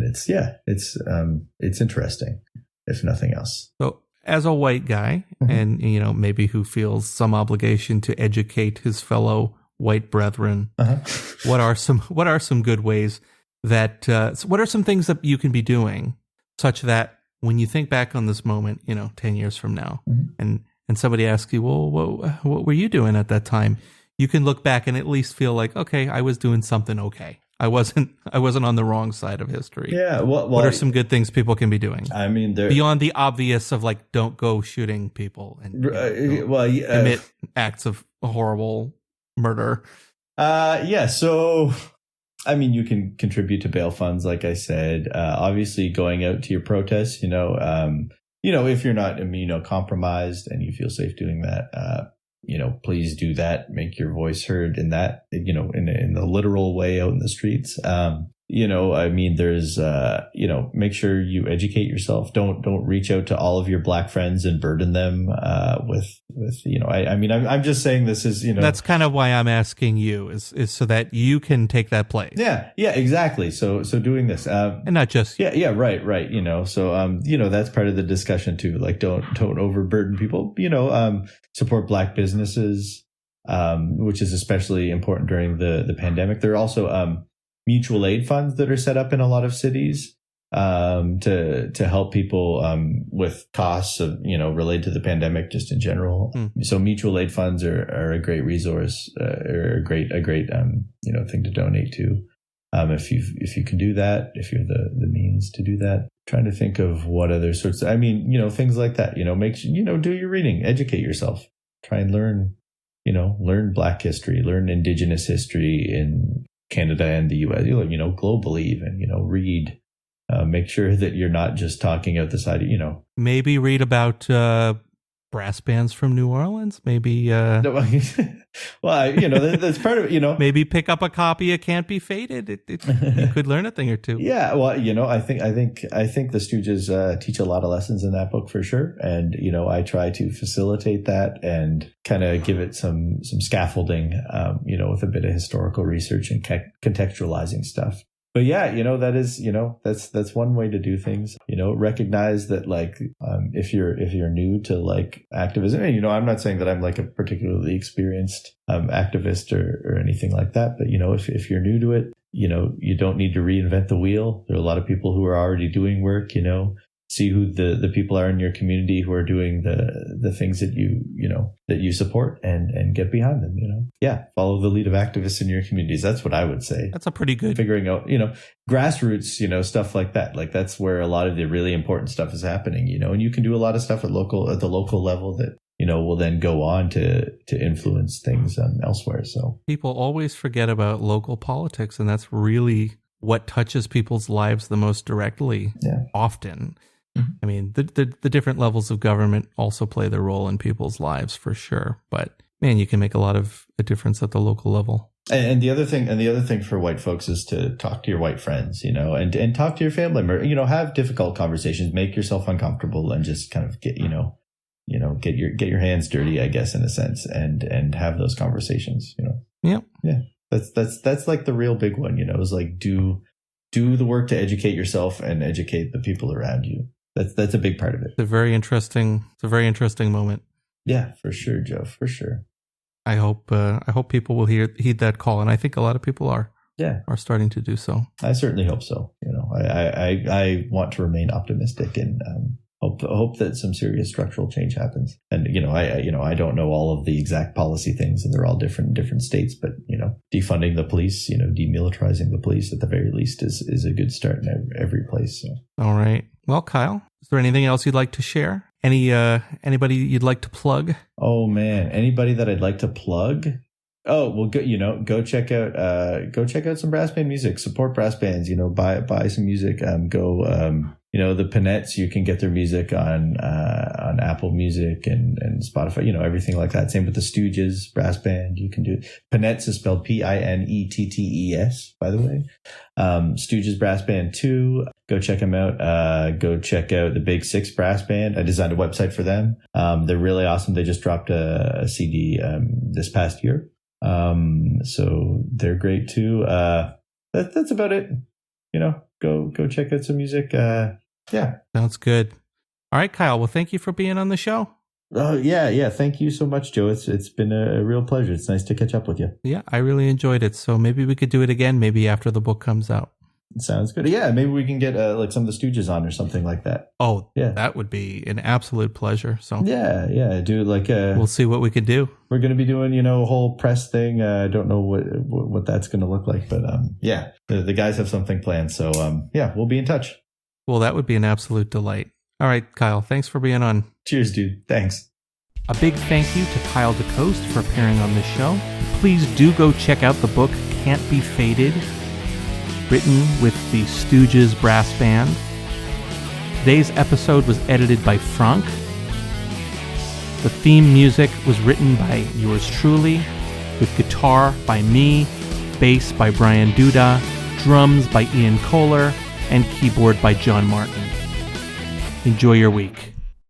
it's interesting, if nothing else. So, as a white guy, and maybe who feels some obligation to educate his fellow white brethren, what are some good ways that what are some things that you can be doing such that when you think back on this moment, 10 years from now, and somebody asks you, well, what were you doing at that time? You can look back and at least feel like, okay, I was doing something okay. I wasn't on the wrong side of history. Yeah. What are some good things people can be doing? I mean, beyond the obvious of like, don't go shooting people and commit acts of horrible murder. Yeah. So, I mean, you can contribute to bail funds, like I said. Obviously, going out to your protests, if you're not immunocompromised and you feel safe doing that, please do that. Make your voice heard in that, in the literal way out in the streets. I mean, there's, make sure you educate yourself. Don't reach out to all of your Black friends and burden them with I'm just saying this is, That's kind of why I'm asking you is so that you can take that place. Yeah, exactly. So doing this, and not just yeah, right. So that's part of the discussion too. Like, don't overburden people. Support Black businesses, which is especially important during the pandemic. There are also mutual aid funds that are set up in a lot of cities to help people with costs of related to the pandemic just in general. So mutual aid funds are a great resource, or a great thing to donate to. If you can do that, if you have the means to do that. Trying to think of what other sorts of, things like that. Make sure, do your reading, educate yourself, try and learn Black history, learn Indigenous history in Canada and the US, globally even, read, make sure that you're not just talking out the side of, maybe read about brass bands from New Orleans, maybe well, that's part of maybe pick up a copy of Can't Be Faded. You could learn a thing or two. Yeah, well, I think the Stooges teach a lot of lessons in that book for sure, and I try to facilitate that and kind of give it some scaffolding, with a bit of historical research and contextualizing stuff. But yeah, that is, that's one way to do things. Recognize that, like, if you're new to like activism, and I'm not saying that I'm like a particularly experienced activist or anything like that, but if you're new to it, you don't need to reinvent the wheel. There are a lot of people who are already doing work. See who the people are in your community who are doing the things that you support and get behind them. Yeah, follow the lead of activists in your communities. That's what I would say. That's a pretty good figuring out, grassroots, stuff like that. Like, that's where a lot of the really important stuff is happening. And you can do a lot of stuff at the local level that will then go on to influence things elsewhere. So people always forget about local politics, and that's really what touches people's lives the most directly. Yeah. Often. I mean, the different levels of government also play their role in people's lives for sure. But man, you can make a lot of a difference at the local level. And the other thing for white folks is to talk to your white friends, and talk to your family member, have difficult conversations, make yourself uncomfortable, and just kind of get your hands dirty, I guess, in a sense, and have those conversations, Yeah. Yeah. That's like the real big one, is like do the work to educate yourself and educate the people around you. That's a big part of it. It's a very interesting moment. Yeah, for sure, Joe, for sure. I hope people will heed that call, and I think a lot of people are starting to do so. I certainly hope so. I want to remain optimistic and hope that some serious structural change happens. And I don't know all of the exact policy things, and they're all different in different states. But defunding the police, demilitarizing the police at the very least is a good start in every place. So. All right. Well, Kyle, is there anything else you'd like to share? Anybody you'd like to plug? Oh man, anybody that I'd like to plug? Oh, well, go check out some brass band music. Support brass bands. Buy some music. The Panettes. You can get their music on Apple Music and Spotify. Everything like that. Same with the Stooges brass band. You can do it. Panettes is spelled Pinettes. By the way, Stooges brass band too. Go check them out. Go check out the Big Six brass band. I designed a website for them. They're really awesome. They just dropped a CD this past year. So they're great too. That's about it. Go check out some music. Yeah. Sounds good. All right, Kyle. Well, thank you for being on the show. Oh, yeah. Thank you so much, Joe. It's been a real pleasure. It's nice to catch up with you. Yeah, I really enjoyed it. So maybe we could do it again, maybe after the book comes out. Sounds good. Yeah, maybe we can get like some of the Stooges on or something like that. Oh, yeah. That would be an absolute pleasure. So yeah. Do like we'll see what we could do. We're going to be doing, a whole press thing. I don't know what that's going to look like, but yeah, the guys have something planned. So yeah, we'll be in touch. Well, that would be an absolute delight. All right, Kyle, thanks for being on. Cheers, dude. Thanks. A big thank you to Kyle Decoste for appearing on this show. Please do go check out the book Can't Be Faded, written with the Stooges Brass Band. Today's episode was edited by Frank. The theme music was written by yours truly, with guitar by me, bass by Brian Duda, drums by Ian Kohler, and keyboard by John Martin. Enjoy your week.